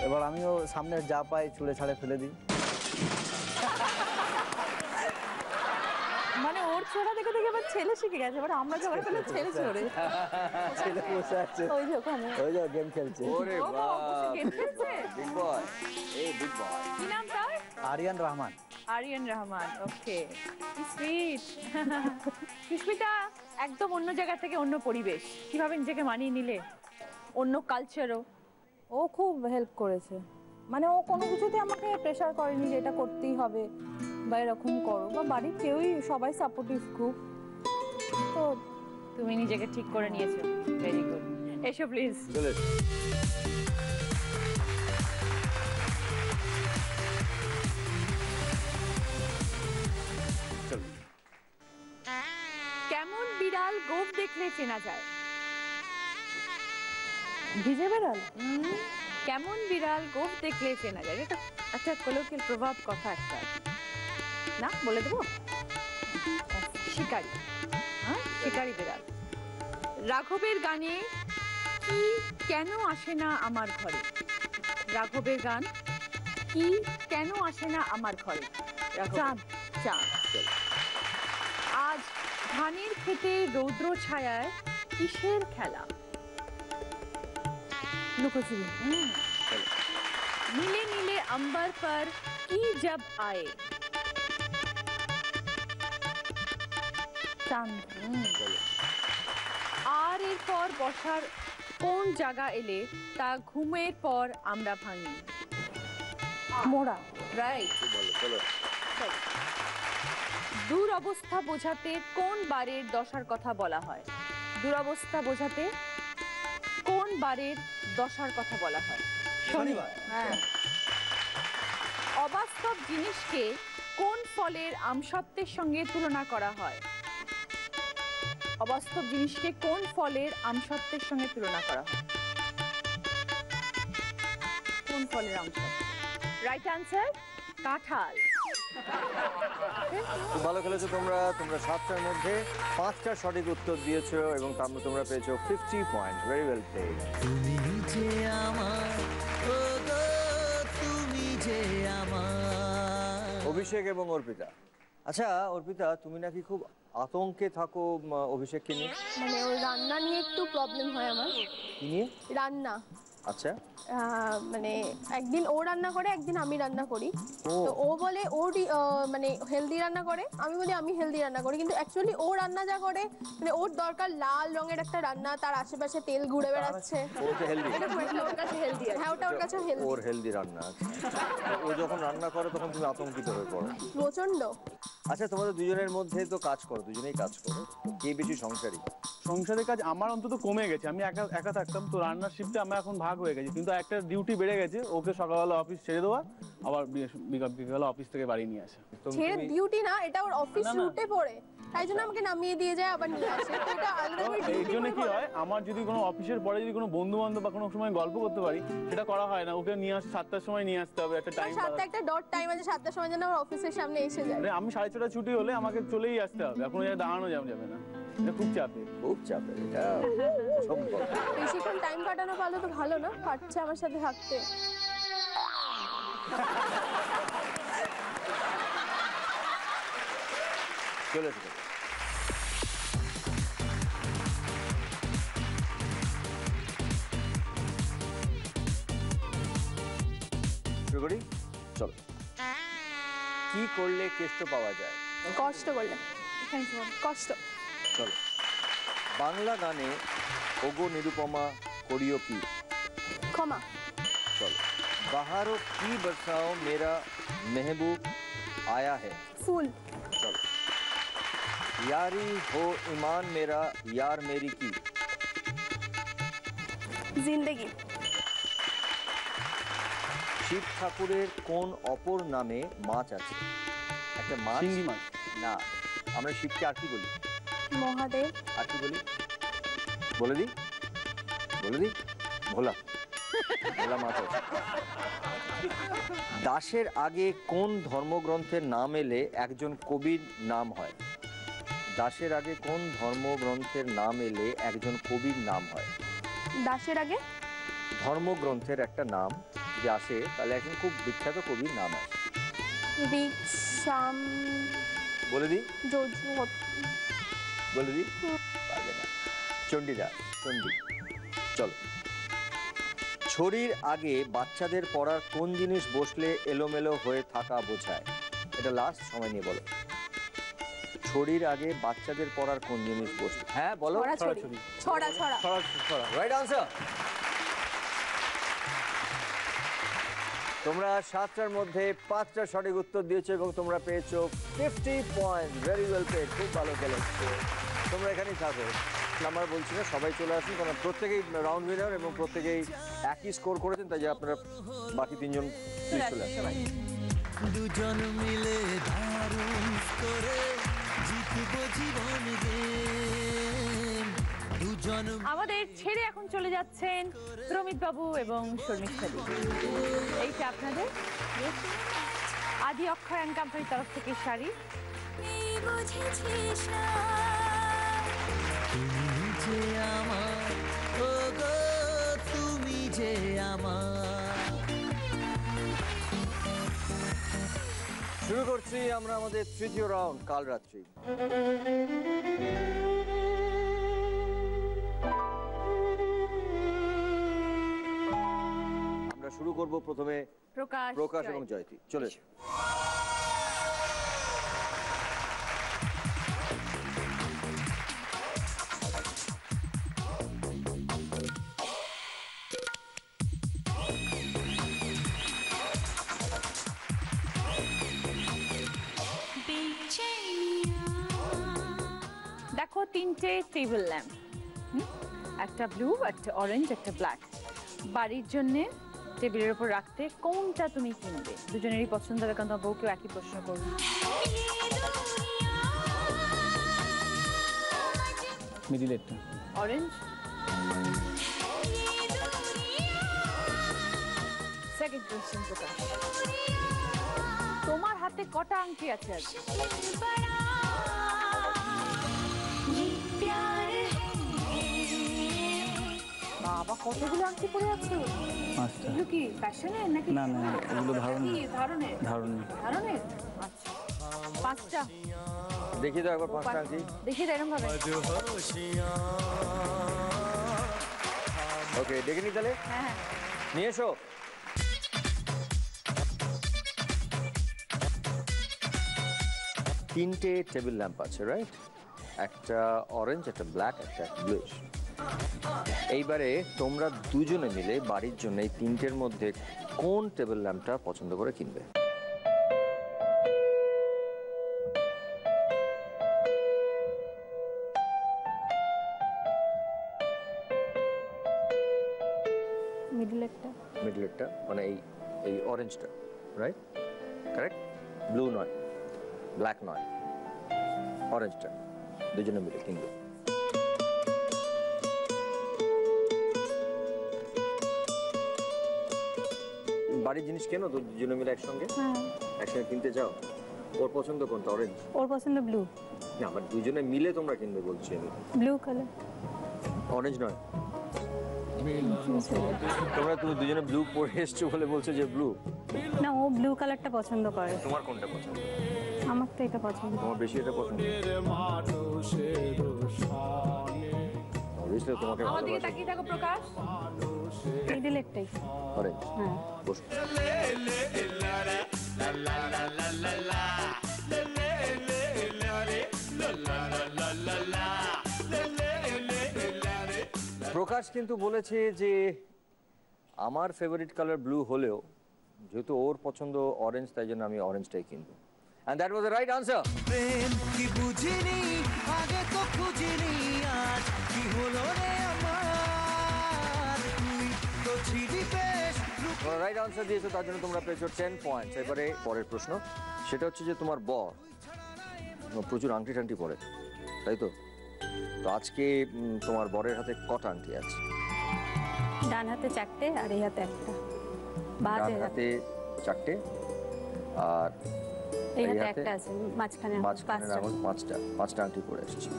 এবার আমিও সামনে যা পাই ছুঁড়ে ছাড়ে ফেলে দিই। মানে ওর ছোড়া দেখে দেখে এবার ছেলে শিখে গেছে। এবার আমরা যখন ফেলে ছেলে ছোড়ে ছেলে বসে আছে, ওই যে ওখানে ওই যে গেম খেলছে। ওরে বাবা, গেম খেলছে। বিগ বয়, এই বিগ বয়। কি নাম তার? আরিয়ান রহমান। আরিয়ান রহমান, ওকে, সুইট। সুস্মিতা একদম অন্য জায়গা থেকে অন্য পরিবেশ, কিভাবে নিজেকে মানিয়ে নিলে? অন্য কালচারও। ও খুব হেল্প করেছে। মানে ও কোনো কিছুতে আমাকে প্রেশার করেনি যে এটা করতেই হবে বা এরকম করো, বা বাড়ির কেউই সবাই সাপোর্টিভ খুব। তো তুমি নিজেকে ঠিক করে নিয়েছো, ভেরি গুড। এসো প্লিজ। কেমন বিড়াল গোঁফ দেখলে চেনা যায়? ভিজে বেড়াল। কেমন বিড়াল গোঁফ দেখলে চেনা যায়? এটা একটা কলোকিয়াল প্রভাব কথা একটা, না বলে দেবো? শিকারি। হ্যাঁ, শিকারি বিড়াল। রাঘবের গানে কি কেন আসে না আমার ঘরে? রাঘবের গান কি কেন আসে না আমার ঘরে? চাঁদ। চাঁদ। আজ ধানের খেতে রৌদ্র ছায়ায় কিসের খেলা? লুকোচুরি। নীলে নীলে अंबर पर की जब आए? চাঁদ। আর এরপর বসার কোন জায়গা এলে তা ঘুমের পর আমরা ভাঙি? মোড়া। রাইট। দূর অবস্থা বোঝাতে কোন বারের দশার কথা বলা হয়? দুরবস্থা বোঝাতে কোন বারের দশার কথা বলা হয়? শনিবার। হ্যাঁ। অবাস্তব জিনিসকে কোন ফলের আমসত্ত্বের সঙ্গে তুলনা করা হয়? অবাস্তব জিনিসকে কোন ফলের আমসত্ত্বের সঙ্গে তুলনা করা হয়? কোন ফলের আমসত্ত্ব? রাইট অ্যান্সার কাঁঠাল। খুব ভালো খেলেছো তোমরা। তোমরা 7টার মধ্যে 5টা সঠিক উত্তর দিয়েছো এবং তার মধ্যে তোমরা পেয়েছো 50 পয়েন্ট। Very well played. তুমি যে আমার, ও গো তুমি যে আমার। অভিষেক এবং অর্পিতা। আচ্ছা অর্পিতা, তুমি নাকি খুব আতঙ্কে থাকো অভিষেককে নিয়ে? মানে ওর রান্না নিয়ে একটু প্রবলেম হয় আমার। কি নিয়ে? রান্না। আচ্ছা। মানে একদিন ও রান্না করে, একদিন আমি রান্না করি। তো ও বলে ও মানে হেলদি রান্না করে, আমি বলি আমি হেলদি রান্না করি, কিন্তু অ্যাকচুয়ালি ও রান্না যা করে মানে ওর দরকার লাল রঙের একটা রান্না, তার আশেপাশে তেল ঘুরে বেড়াচ্ছে। ওটা হেলদি। ওর কাছে হেলদি। হ্যাঁ ওটা ওর কাছে হেলদি। ওর হেলদি রান্না। ও যখন রান্না করে তখন তুমি আতঙ্কিত হয়ে পড়ো? প্রচন্ড। আচ্ছা তোমাদের দুজনের মধ্যে তো কাজ করো, দুজনেই কাজ করো, কে বেশি সংসারী? সংসারের কাজ আমার অন্তত কমে গেছে। আমি একা একা থাকতাম, তো রান্নার শিফটে আমার এখন ভাগ হয়ে গেছে, কিন্তু একটা ডিউটি বেড়ে গেছে, ওকে সকালবেলা অফিস ছেড়ে দেওয়া, আবার বিকালবেলা অফিস থেকে বাড়ি নিয়ে আসা। ছেড়ে ডিউটি না, এটা ওর অফিস রুটে পড়ে, তাই জন্য আমাকে নামিয়ে দিয়ে যায় আবার নিয়ে আসে। তো এটা আলাদা করে এই জন্য কি হয়, আমার যদি কোনো অফিসের পরে যদি কোনো বন্ধু বান্ধব বা কোনো সময় গল্প করতে পারি, সেটা করা হয় না। ওকে নিয়ে আসতে 7টার সময় নিয়ে আসতে হবে, একটা টাইম। 7টা একটা ডট টাইম আছে, 7টার সময় যেন আমার অফিসের সামনে এসে যায়। আমি 6:30 ছুটি হলে আমাকে চলেই আসতে হবে, এখন দাঁড়ানো যাবে না। এটা খুব চাপের। খুব চাপের এটা। বেশিক্ষণ টাইম কাটানো পারলে তো ভালো না, পারছে আমার সাথে থাকতে। চলে এসো। শুরু করি, চলো। কি করলে কেষ্ট পাওয়া যায়? কষ্ট করলে। কষ্ট। চলো। বাংলা গানে ওগো নিরুপমা করিও কি? ক্ষমা। चलो। बहारों की बरसाओ मेरा महबूब आया है। फूल। चलो। यारी हो ईमान मेरा यार मेरी की? जिंदगी। শিব ঠাকুরের কোন অপর নামে মাছ আছে? একটা মাছ। চিংড়ি মাছ। না, আমরা শিবকে আর কি বলি? মহাদেব। আর কি বলি? বলে দিই, বলে দিই। ভোলা। ভোলা মাছ আছে। দাসের আগে কোন ধর্মগ্রন্থের নাম এলে একজন কবির নাম হয়? দাসের আগে কোন ধর্মগ্রন্থের নাম এলে একজন কবির নাম হয়? দাসের আগে ধর্মগ্রন্থের একটা নাম যে আসে, তাহলে একজন খুব বিখ্যাত কবির নাম আসে। বলে দিই, বলে দিই। পারবে না। চণ্ডীদাস, চণ্ডী। চলো। ছড়ির আগে বাচ্চাদের পড়ার কোন জিনিস বসলে এলোমেলো হয়ে থাকা বোঝায়? এটা লাস্ট, সময় নিয়ে বলো। ছড়ির আগে বাচ্চাদের পড়ার কোন জিনিস বসলে? হ্যাঁ বলো। ছড়াছড়ি। ছড়া ছড়া। ছড়া। Right answer. তোমরা 7টার মধ্যে 5টা সঠিক উত্তর দিয়েছো এবং তোমরা পেয়েছো 50 পয়েন্ট। Very well played. খুব ভালো খেলেছো। তোমরা এখানেই থাকো। নাম্বার বলছি না, সবাই চলে আসুন, কারণ প্রত্যেকেই রাউন্ড উইনার এবং প্রত্যেকেই একই স্কোর করেছেন, তাই যে আপনারা বাকি 3জন প্লিজ চলে আসুন। দুজন মিলে দারুণ করে জিতবো জীবন গেম। দুজন আমাদের ছেড়ে এখন চলে যাচ্ছেন প্রমিত বাবু এবং শর্মিষ্ঠা দি। এইটা আপনাদের আদি অক্ষয় অ্যান্ড কোম্পানির তরফ থেকে শাড়ি। তুমি যে আমার, ও গো তুমি যে আমার। শুরু করছি আমরা আমাদের তৃতীয় রাউন্ড কাল রাত্রি। আমরা শুরু করব প্রথমে প্রকাশ এবং জয়তী। চলে এসো। দেখো তিনটে টেবিল ল্যাম্প, একটা ব্লু, একটা অরেঞ্জ, একটা ব্ল্যাক। বাড়ির জন্য টেবিলের উপর রাখতে কোনটা তুমি কিনবে? দুজনেরই পছন্দ হবে, কারণ তোমার বউকেও একই প্রশ্ন করবে। মিডিলেরটা অরেঞ্জ। সেকেন্ড কোশ্চেন প্রকাশ, তোমার হাতে কটা আংটি আছে আজ? বাবা, কতগুলো আংটি পরে আছো? এগুলো কি ফ্যাশনের নাকি? না না, এগুলো ধারণের। ধারণের? আচ্ছা, পাঁচটা দেখি তো একবার পাঁচটা আংটি। দেখি তো এরকম ভাবে। ওকে, দেখে নি তাহলে। হ্যাঁ, নিয়ে এসো। তিনটে টেবিল ল্যাম্প আছে, রাইট? একটা অরেঞ্জ, একটা ব্ল্যাক, একটা ব্লুইশ। এইবারে তোমরা দুজনে মিলে বাড়ির জন্য এই তিনটের মধ্যে কোন টেবিল ল্যাম্পটা পছন্দ করে কিনবে? মিডলেরটা মানে এই অরেঞ্জটা, রাইট? কারেক্ট? ব্লু নয়, ব্ল্যাক নয়, অরেঞ্জটা দুজনে মিলে কিনবে। বাড়ির জিনিস কেন তো দুজনে মিলে একসঙ্গে? একসঙ্গে কিনতে যাও। ওর পছন্দ কোনটা? অরেঞ্জ। ওর পছন্দ ব্লু। না, আবার দুজনে মিলে তোমরা কিনবে বলছি আমি। ব্লু কালার, অরেঞ্জ নয়। তুমি দুজনে ব্লু পরে এসছো বলে বলছো যে ব্লু। না, ও ব্লু কালারটা পছন্দ করে। তোমার কোনটা পছন্দ? আমার তো এটা পছন্দ। তোমার বেশি এটা পছন্দ? অবভিয়াসলি তোমাকে আমার দিকে তাকিয়ে থাকো প্রকাশ। মিডলেরটাই। অরেঞ্জ। হ্যাঁ, বসো। প্রকাশ কিন্তু বলেছে যে আমার ফেভারিট কালার ব্লু হলেও যেহেতু ওর পছন্দ অরেঞ্জ, তাই জন্য আমি অরেঞ্জটাই কিনবো। And that was the right answer. প্রেম কি বুঝিনি আগে তো খুঁজিনি, আজ কি হলো রে আমার, তুই তো ছিলি বেশ। তোমরা রাইট আনসার দিয়েছো, তার জন্য তোমরা পেয়েছো 10 পয়েন্টস। এবারে পরের প্রশ্ন, সেটা হচ্ছে যে তোমার বর প্রচুর আংটি টাংটি পরে, তাই তো? তো আজকে তোমার বরের হাতে কটা আংটি আছে? ডান হাতে চারটে আর এই হাতে একটা। ডান হাতে চারটে আর এই হাতে একটা আছে, মাঝখানে পাঁচটা আংটি পরে এসেছে।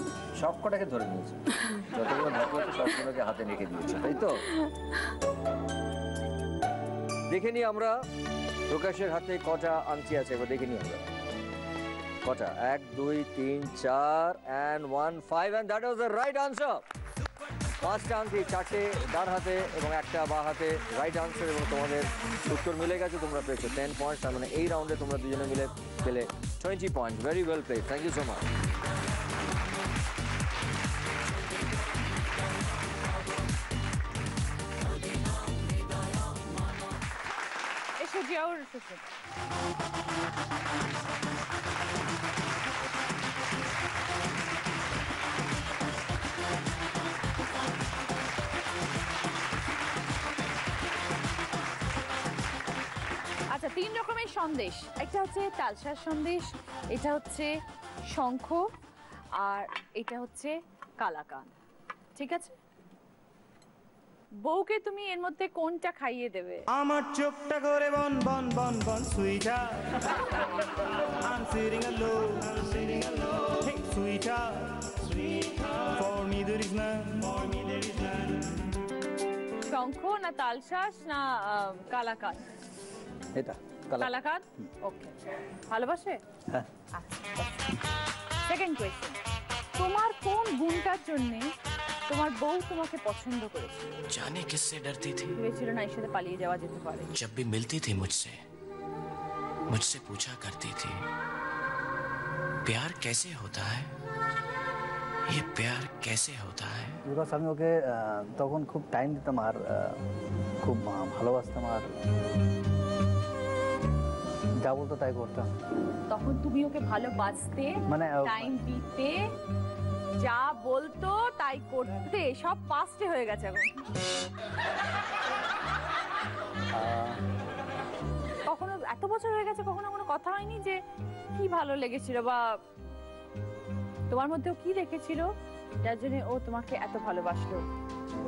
সব কটাকে ধরে নিয়েছে, যতগুলো ধাতু আছে সবগুলোকে হাতে রেখে দিয়েছে, তাই তো? দেখে নি আমরা প্রকাশের হাতে কটা আংটি আছে, এবার দেখে নি আমরা কটা। 1 2 3 4 and 1 5 and that was the right answer. পাঁচটা আংটি, চারটে ডান হাতে এবং একটা বাঁ হাতে, রাইট আনসার। এবং তোমাদের উত্তর মিলে গেছে, তোমরা পেয়েছো 10 পয়েন্টস। তার মানে এই রাউন্ডে তোমরা দুজনে মিলে পেলে 20 point. Very well played, thank you so much. এসো জিয়াউর, এসো। আচ্ছা, 3 রকমের সন্দেশ। একটা হচ্ছে তালসার সন্দেশ, এটা হচ্ছে শঙ্খ, আর এটা হচ্ছে কালাকাঁদ। ঠিক আছে, বউকে তুমি এর মধ্যে কোনটা খাইয়ে দেবে? আমার চোখটা করে বন বন বন বন sweater, I'm sitting alone, hey sweetheart, for me there is none, শঙ্খ না তালশাঁস না কালাকাঁদ? এটা কালাকাঁদ। ওকে, ভালোবাসে? হ্যাঁ। সেকেন্ড কোয়েশ্চেন, তোমার কোন গুণটার জন্য তোমার বউ তোমাকে পছন্দ করেছিল? जाने किससे डरती थी ভেবেছিল না এর সাথে পালিয়ে যাওয়া যেতে পারে। जब भी मिलती थी मुझसे पूछा करती थी प्यार कैसे होता है, ये प्यार कैसे होता है। বিকজ আমি ওকে তখন খুব টাইম দিতাম আর খুব ভালোবাসতাম আর যা বলতো তাই করতাম। তখন তুমি ওকে ভালোবাসতে, মানে টাইম দিতে, যা বলতো তাই করতে, সব পাস্টে হয়ে গেছে এখন। কখনো এত বছর হয়ে গেছে কখনো কোনো কথা হয়নি যে কি ভালো লেগেছিল বা তোমার মধ্যেও কি দেখেছিল যার জন্য ও তোমাকে এত ভালোবাসলো?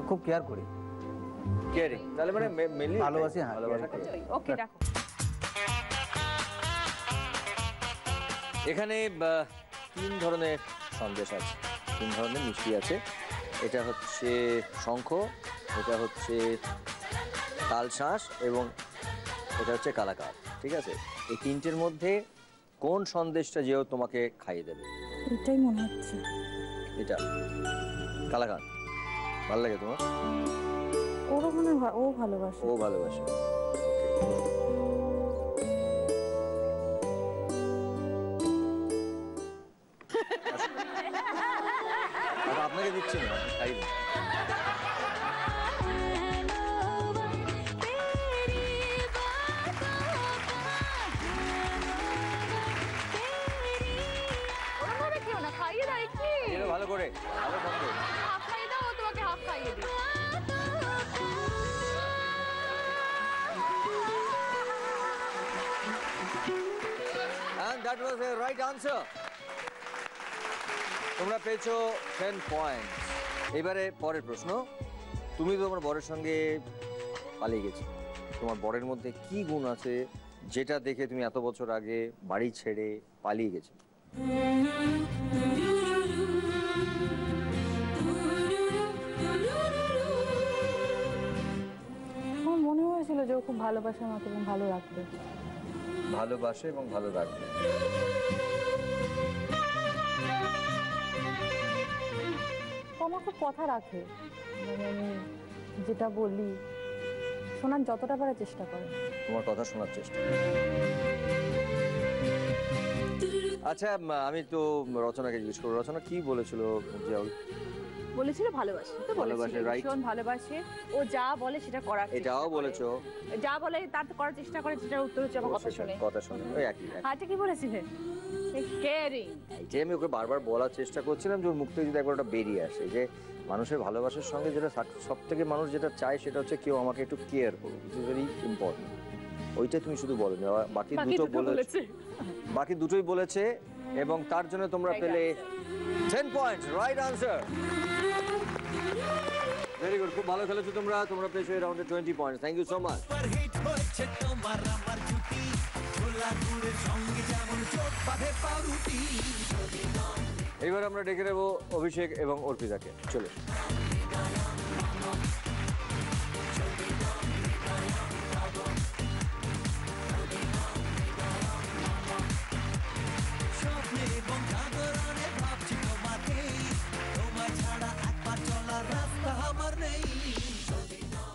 খুব কেয়ার করি। কেয়ারিং, তাহলে মানে মেনলি ভালোবাসি। হ্যাঁ, ভালোবাসা। ওকে, দেখো এখানে 3 ধরনের সন্দেশ আছে, 3 ধরনের মিষ্টি আছে। এটা হচ্ছে শঙ্খ, এটা হচ্ছে তালশাঁস এবং এটা হচ্ছে কালাকাঁদ। ঠিক আছে, এই 3টের মধ্যে কোন সন্দেশটা যেও তোমাকে খাইয়ে দেবে? এটাই মনে হচ্ছে। এটা কালাকাঁদ। ভালো লাগে তোমার? ওরও মনে হয় ও ভালোবাসে। ও ভালোবাসে। আপনাকে দিচ্ছি না, আপনি খাইবেন। ভালো করে ভালো বন্ধ হাফ খাইয়ে দাও, ও তোমাকে হাফ খাইয়ে দিই। And that was a right answer. তোমরা পেয়েছো 10 পয়েন্ট। এবারে পরের প্রশ্ন, তুমি তো তোমার বরের সঙ্গে পালিয়ে গেছো, তোমার বরের মধ্যে কি গুণ আছে যেটা দেখে তুমি এত বছর আগে বাড়ি ছেড়ে পালিয়ে গেছো? আমার মনে হয়েছিল যে ও খুব ভালোবাসে আমাকে এবং ভালো রাখবে। ভালোবাসে এবং ভালো রাখবে। আমার খুব কথা রাখে, মানে আমি যেটা বলি শোনার যতটা পারে চেষ্টা করে। তোমার কথা শোনার চেষ্টা। আচ্ছা, আমি তো রচনাকে জিজ্ঞেস করবো, রচনা কি বলেছিল? বলেছিল ভালোবাসে, তো ভালোবাসে, right? ভীষণ ভালোবাসে, ও যা বলে সেটা করার চেষ্টা এটাও করে। বলেছো যা বলে তার করার চেষ্টা করে, যেটার উত্তর হচ্ছে আমার কথা শুনে। কথা শুনে ওই একই। আচ্ছা, কি বলেছিলে? কেয়ারিং। যে আমি ওকে বারবার বলার চেষ্টা করছিলাম যে ওর মুখ থেকে যদি একবার ওটা বেরিয়ে আসে যে মানুষের ভালোবাসার সঙ্গে যেটা সব থেকে মানুষ যেটা চায় সেটা হচ্ছে কেউ আমাকে একটু কেয়ার করুক, ইট ইজ ভেরি ইম্পর্টেন্ট। ওইটা তুমি শুধু বলো না, বাকি দুটো বলেছে, বাকি দুটোই বলেছে এবং তার জন্য তোমরা পেলে 10 point. Right answer, very good, খুব ভালো খেলেছো তোমরা। তোমরা পেয়েছো এই রাউন্ডে 20 point. Thank you so much. এবার আমরা ডেকে নেব অভিষেক এবং অর্পিতাকে। চলে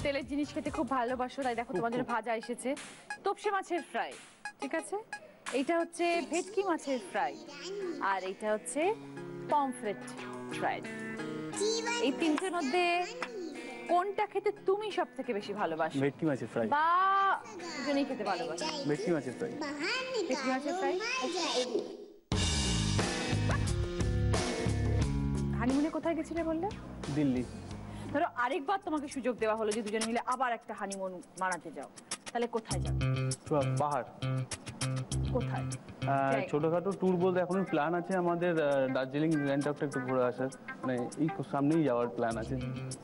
তেলের জিনিস খেতে খুব ভালোবাসো, তাই দেখো তোমার জন্য ভাজা এসেছে, তোপসে মাছের ফ্রাই, ঠিক আছে, এইটা হচ্ছে ভেটকি মাছের ফ্রাই, আর এইটা হচ্ছে পমফ্রেট ফ্রাই। এই 3টের মধ্যে কোনটা খেতে তুমি সব থেকে বেশি ভালোবাসো? ভেটকি মাছের ফ্রাই। বা দুজনেই খেতে ভালোবাসো? ভেটকি মাছের ফ্রাই। ভেটকি মাছের ফ্রাই। হানিমুনে কোথায় গেছিলে বললে? দিল্লি। ধরো আরেকবার তোমাকে সুযোগ দেওয়া হলো যে দুজনে মিলে আবার একটা হানিমুন মানাতে যাও, তাহলে কোথায় যাবে? পাহাড়। কোথায়? ছোটখাটো ট্যুর বলতে এখন প্ল্যান আছে আমাদের দার্জিলিং গ্যাংটকটা একটু ঘুরে আসার, মানে এই সামনেই যাওয়ার প্ল্যান আছে।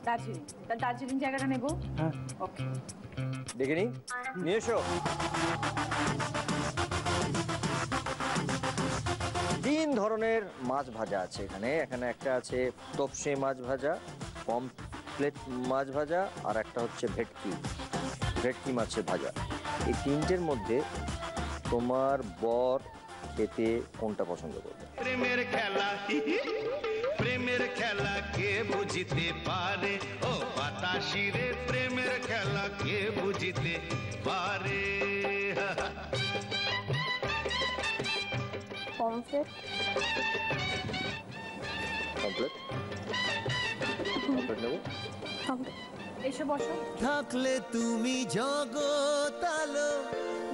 দার্জিলিং, তাহলে দার্জিলিং জায়গাটা নেবো। হ্যাঁ, ওকে, দেখে নিই, নিয়ে এসো। 3 ধরনের মাছ ভাজা আছে এখানে। এখানে একটা আছে তোপসে মাছ ভাজা, পমফ্রেট মাছ ভাজা, আর একটা হচ্ছে ভেটকি মাছের ভাজা। এই 3টের মধ্যে তোমার বর খেতে কোনটা পছন্দ করবে? প্রেমের খেলা প্রেমের খেলা কে বুঝিতে পারে ও বাতাসি রে প্রেমের খেলা কে বুঝিতে পারে পমফ্রেট কমপ্লিট কমপ্লিট নেব। এসে বসো। থাকলে তুমি জগৎ আলো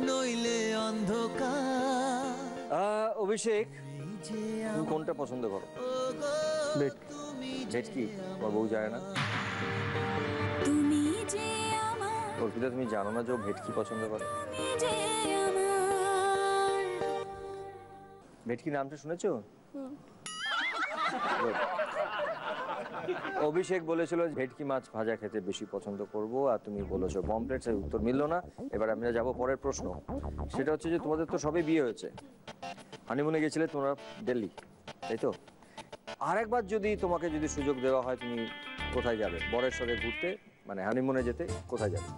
নইলে অন্ধকার। অভিষেক, তুমি কোনটা পছন্দ করো? ভেটকি। আমার বউ জানে না। অর্পিতা, তুমি জানো না যে ও ভেটকি পছন্দ করে? ভেটকি নামটা শুনেছো? অভিষেক বলেছিল ভেটকি মাছ ভাজা খেতে বেশি পছন্দ করব, আর তুমি বলেছো পমফ্রেটস। এর উত্তর মিললো না। এবার আমরা যাবো পরের প্রশ্ন। সেটা হচ্ছে যে তোমাদের তো সবে বিয়ে হয়েছে, হানিমুনে গেছিলে তোমরা দিল্লি, তাই তো? আরেকবার যদি তোমাকে যদি সুযোগ দেওয়া হয়, তুমি কোথায় যাবে বরের সাথে ঘুরতে, মানে হানিমুনে যেতে? কোথায় যাবে?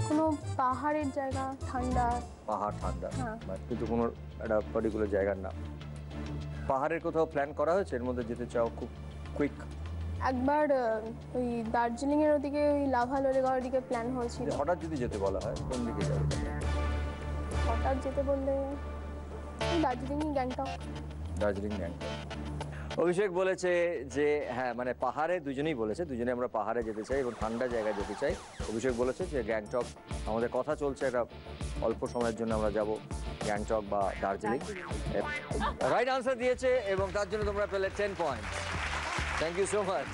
কোনো পাহাড়ের জায়গা, ঠান্ডা। পাহাড় ঠান্ডা, কিন্তু কোনো একটা পার্টিকুলার জায়গার নাম? পাহাড়ের কোথাও প্ল্যান করা হয়েছে এর মধ্যে যেতে চাও খুব কুইক? একবার ওই দার্জিলিং এর ওদিকে, ওই লাভালোরে গাওয়ার দিকে প্ল্যান হয়েছিল। হঠাৎ যদি যেতে বলা হয় কোন দিকে যাবে? হঠাৎ যেতে বললে দার্জিলিং, গ্যাংটক। দার্জিলিং, গ্যাংটক। অভিষেক বলেছে যে হ্যাঁ, মানে পাহাড়ে, দুজনেই বলেছে, দুজনে আমরা পাহাড়ে যেতে চাই এবং ঠান্ডা জায়গায় যেতে চাই। অভিষেক বলেছে যে গ্যাংটক। আমাদের কথা চলছে এটা অল্প সময়ের জন্য আমরা যাব গ্যাংটক বা দার্জিলিং। রাইট আনসার দিয়েছে এবং তার জন্য তোমরা পেলে 10 point. Thank you so much.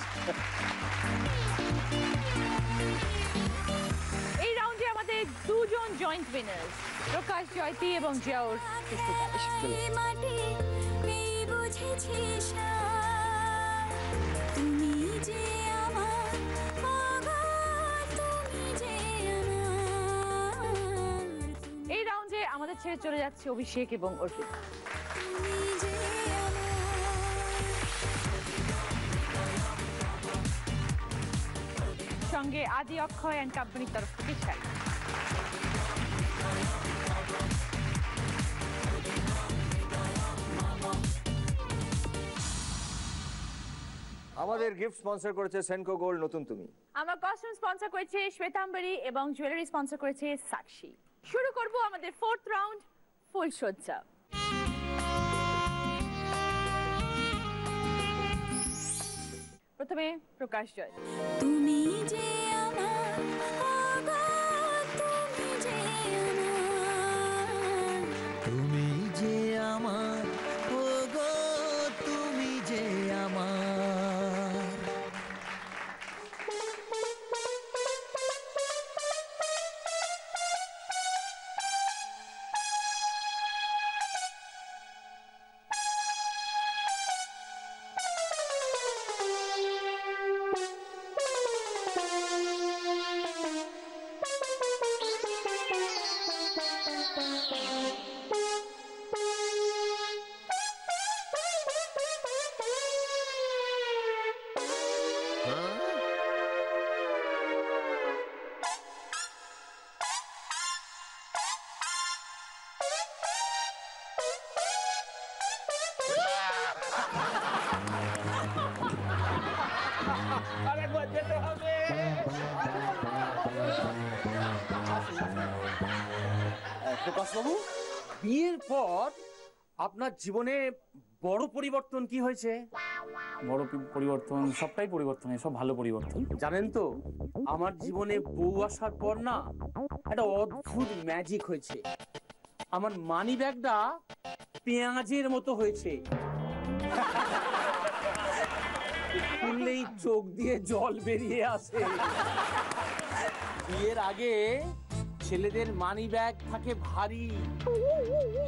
এই রাউন্ডে আমাদের দুজন জয়েন্ট উইনার্স, প্রকাশ জয়তী এবং জিয়াউর সুস্মিতা। এই রাউন্ডে আমাদের ছেড়ে চলে যাচ্ছে অভিষেক এবং অর্পিতা। সঙ্গে আদি অক্ষয় অ্যান্ড কোম্পানির তরফ থেকে ছাড়। আমাদের গিফট স্পন্সর করেছে সেনকো গোল্ড নতুন তুমি। আমার কস্টিউম স্পন্সর করেছে শ্বেতাম্বরী এবং জুয়েলারি স্পন্সর করেছে সাক্ষী। শুরু করব আমাদের 4th রাউন্ড, ফুলসজ্জা। প্রথমে প্রকাশ জয়। তুমি যে আমার, তুমি যে আমার, ও গো তুমি যে আমার। প্রকাশবাবু, বিয়ের পর আপনার জীবনে বড় পরিবর্তন কি হয়েছে? বড় পরিবর্তন, সবটাই পরিবর্তন, সব ভালো পরিবর্তন। জানেন তো, আমার জীবনে বউ আসার পর না একটা অদ্ভুত ম্যাজিক হয়েছে। আমার মানি ব্যাগটা পেঁয়াজের মতো হয়েছে, খুললেই চোখ দিয়ে জল বেরিয়ে আসে। বিয়ের আগে ছেলেদের মানি ব্যাগ থাকে ভারী,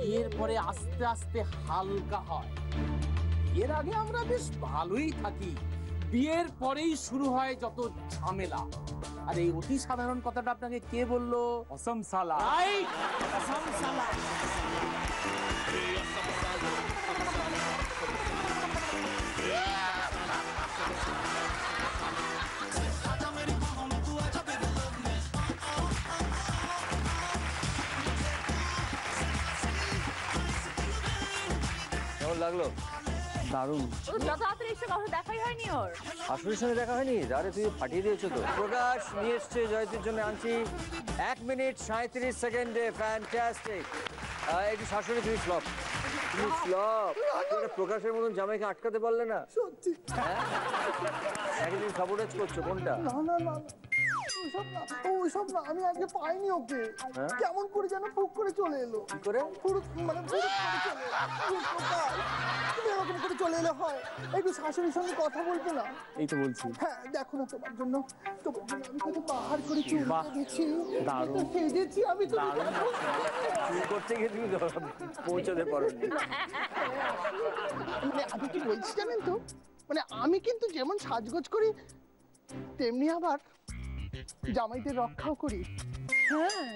বিয়ের পরে আস্তে আস্তে হালকা হয়। বিয়ের আগে আমরা বেশ ভালোই থাকি, বিয়ের পরেই শুরু হয় যত ঝামেলা। আর এই অতি সাধারণ কথাটা আপনাকে কে বললো? অসম সালা। রাইট, অসম সালা। কেমন লাগলো? দারুণ। তাড়াতাড়ি এসে কথা দেখাই হয়নি ওর। শাশুড়ির সঙ্গে দেখা হয়নি? আরে তুই ফাটিয়ে দিয়েছো তো। প্রকাশ নিয়ে এসছে জয়তীর জন্য আনছি 1 মিনিট 37 সেকেন্ডে। ফ্যান্টাস্টিক। একটু শাশুড়ি তুমি ফ্লপ, তুমি ফ্লপ। প্রকাশের মতন জামাইকে আটকাতে পারলে না? সত্যি একদিন সাবোটাজ করছো কোনটা? না না না ওইসব না, আমি আজকে পাইনি ওকে। কেমন করে যেন ফুক করে চলে এলো। কি করে? মানে এরকম করে চলে এলো হয়। একটু শাশুড়ির সঙ্গে কথা বলবো না? এই তো বলছি। হ্যাঁ দেখো না, তোমার জন্য আমি কত বাহার করে চুল দিয়েছি, দারুণ সেজেছি আমি তো। চুল করতে গিয়ে তুমি পৌঁছাতে পারোনি। মানে আমি কি বলছি জানেন তো, মানে আমি কিন্তু যেমন সাজগোজ করি তেমনি আবার জামাইদের রক্ষাও করি। হ্যাঁ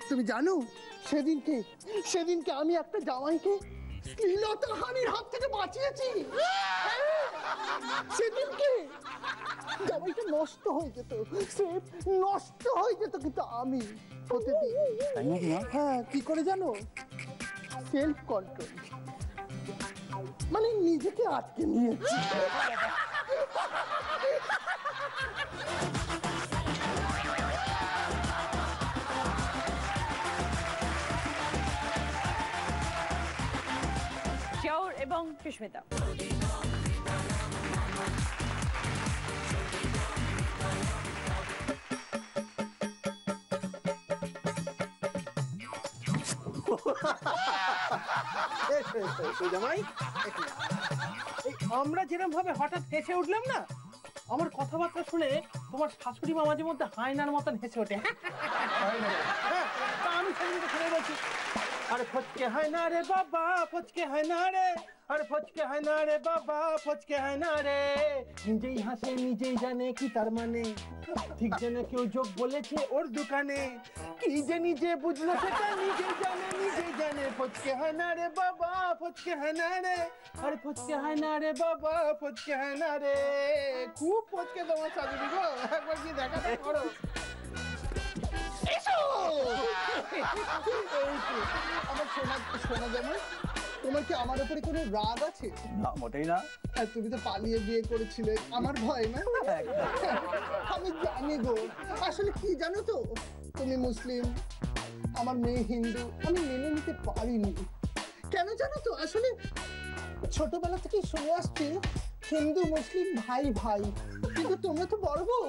তুমি জানো সেদিনকে আমি একটা জামাইকে শ্লীলতাহানির হাত থেকে বাঁচিয়েছি। সেদিনকে জামাইটা নষ্ট হয়ে যেত, নষ্ট হয়ে যেত, কিন্তু আমি হতে দিই। হ্যাঁ কি করে জানো? সেলফ কন্ট্রোল, মানে নিজেকে আটকে নিয়েছি। জিয়াউর এবং সুস্মিতা। জামাই আমরা যেরকম ভাবে হঠাৎ হেসে উঠলাম না, আমার কথাবার্তা শুনে তোমার শাশুড়ি মা মাঝে মধ্যে হায়নার মতন হেসে ওঠে। আমি সেদিনকে শুনে বলছি, আরে ফচকে হয় না রে বাবা, ফচকে হয় না রে, আরে ফচকে হয় না রে বাবা, ফচকে হয় না রে। নিজেই হাসে নিজেই জানে কি তার মানে, ঠিক যেন কেউ যোগ বলেছে ওর দোকানে। কি যে নিজে বুঝলো সেটা নিজেই জানে। ফচকে হয় না রে বাবা, ফচকে হয় না রে, আরে ফচকে হয় না রে বাবা, ফচকে হয় না রে। খুব ফচকে তোমার শাশুড়ি গো, একবার কি দেখা করো। আমার শোনা জামাই, তোমার কি আমার উপরে কোনো রাগ আছে? না মোটেই না। তুমি তো পালিয়ে বিয়ে করেছিলে আমার ভয় না? আমি জানি গো, আসলে কি জানো তো, তুমি মুসলিম, আমার মেয়ে হিন্দু, আমি মেনে নিতে পারিনি। কেন জানো তো, আসলে ছোটবেলা থেকে শুনে আসছি হিন্দু মুসলিম ভাই ভাই, কিন্তু তোমরা তো বড় বউ।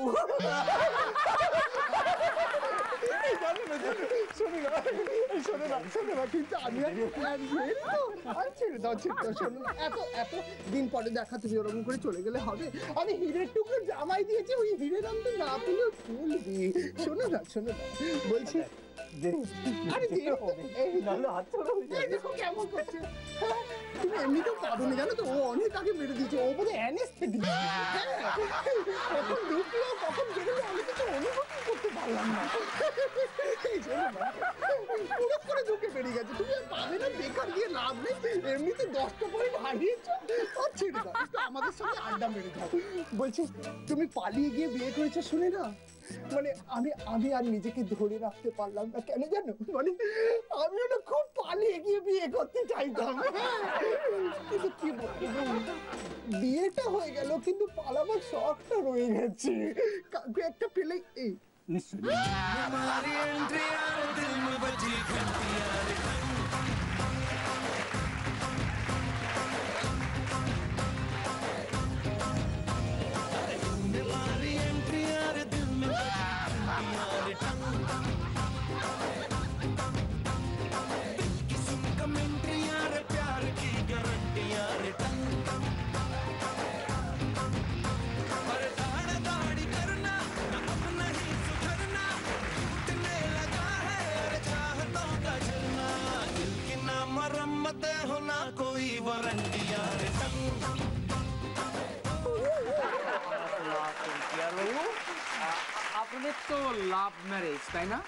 এত দিন পরে দেখা, তুমি ওরকম করে চলে গেলে হবে? আমি হিরের টুকরো জামাই দিয়েছি, ওই হিরের রঙ তো না পেলেও ফুলবি। শোনো না বলছি, কেমন করছে? তুমি এমনিতেও পারো না জানো তো, ও অনেক আগে মেরে দিয়েছে, ও বোধ হয় অ্যানেস্থেটিক। কখন ঢুকলো কখন বেরোলো আমি কিছু অনুভবই করতে পারলাম না। পুরো করে ঢুকে বেরিয়ে গেছে। তুমি আর পাবে না, বেকার গিয়ে লাভ নেই, এমনিতে 10টা পয়েন্ট হারিয়েছো, আর ছেড়ে দাও, আমাদের সঙ্গে আড্ডা মেরে যাও। বলছি তুমি পালিয়ে গিয়ে বিয়ে করেছো শুনে না, মানে আমি আর নিজেকে ধরে রাখতে পারলাম না। কেন জানো, মানে আমিও না খুব পালিয়ে গিয়ে বিয়ে করতে চাইতাম, কিন্তু কি বলবো, বিয়েটা হয়ে গেল কিন্তু পালাবার শখটা রয়ে গেছে। কাউকে একটা পেলে এই নিশ্চয়ই। আপনাদের তো লাভ ম্যারেজ তাই না?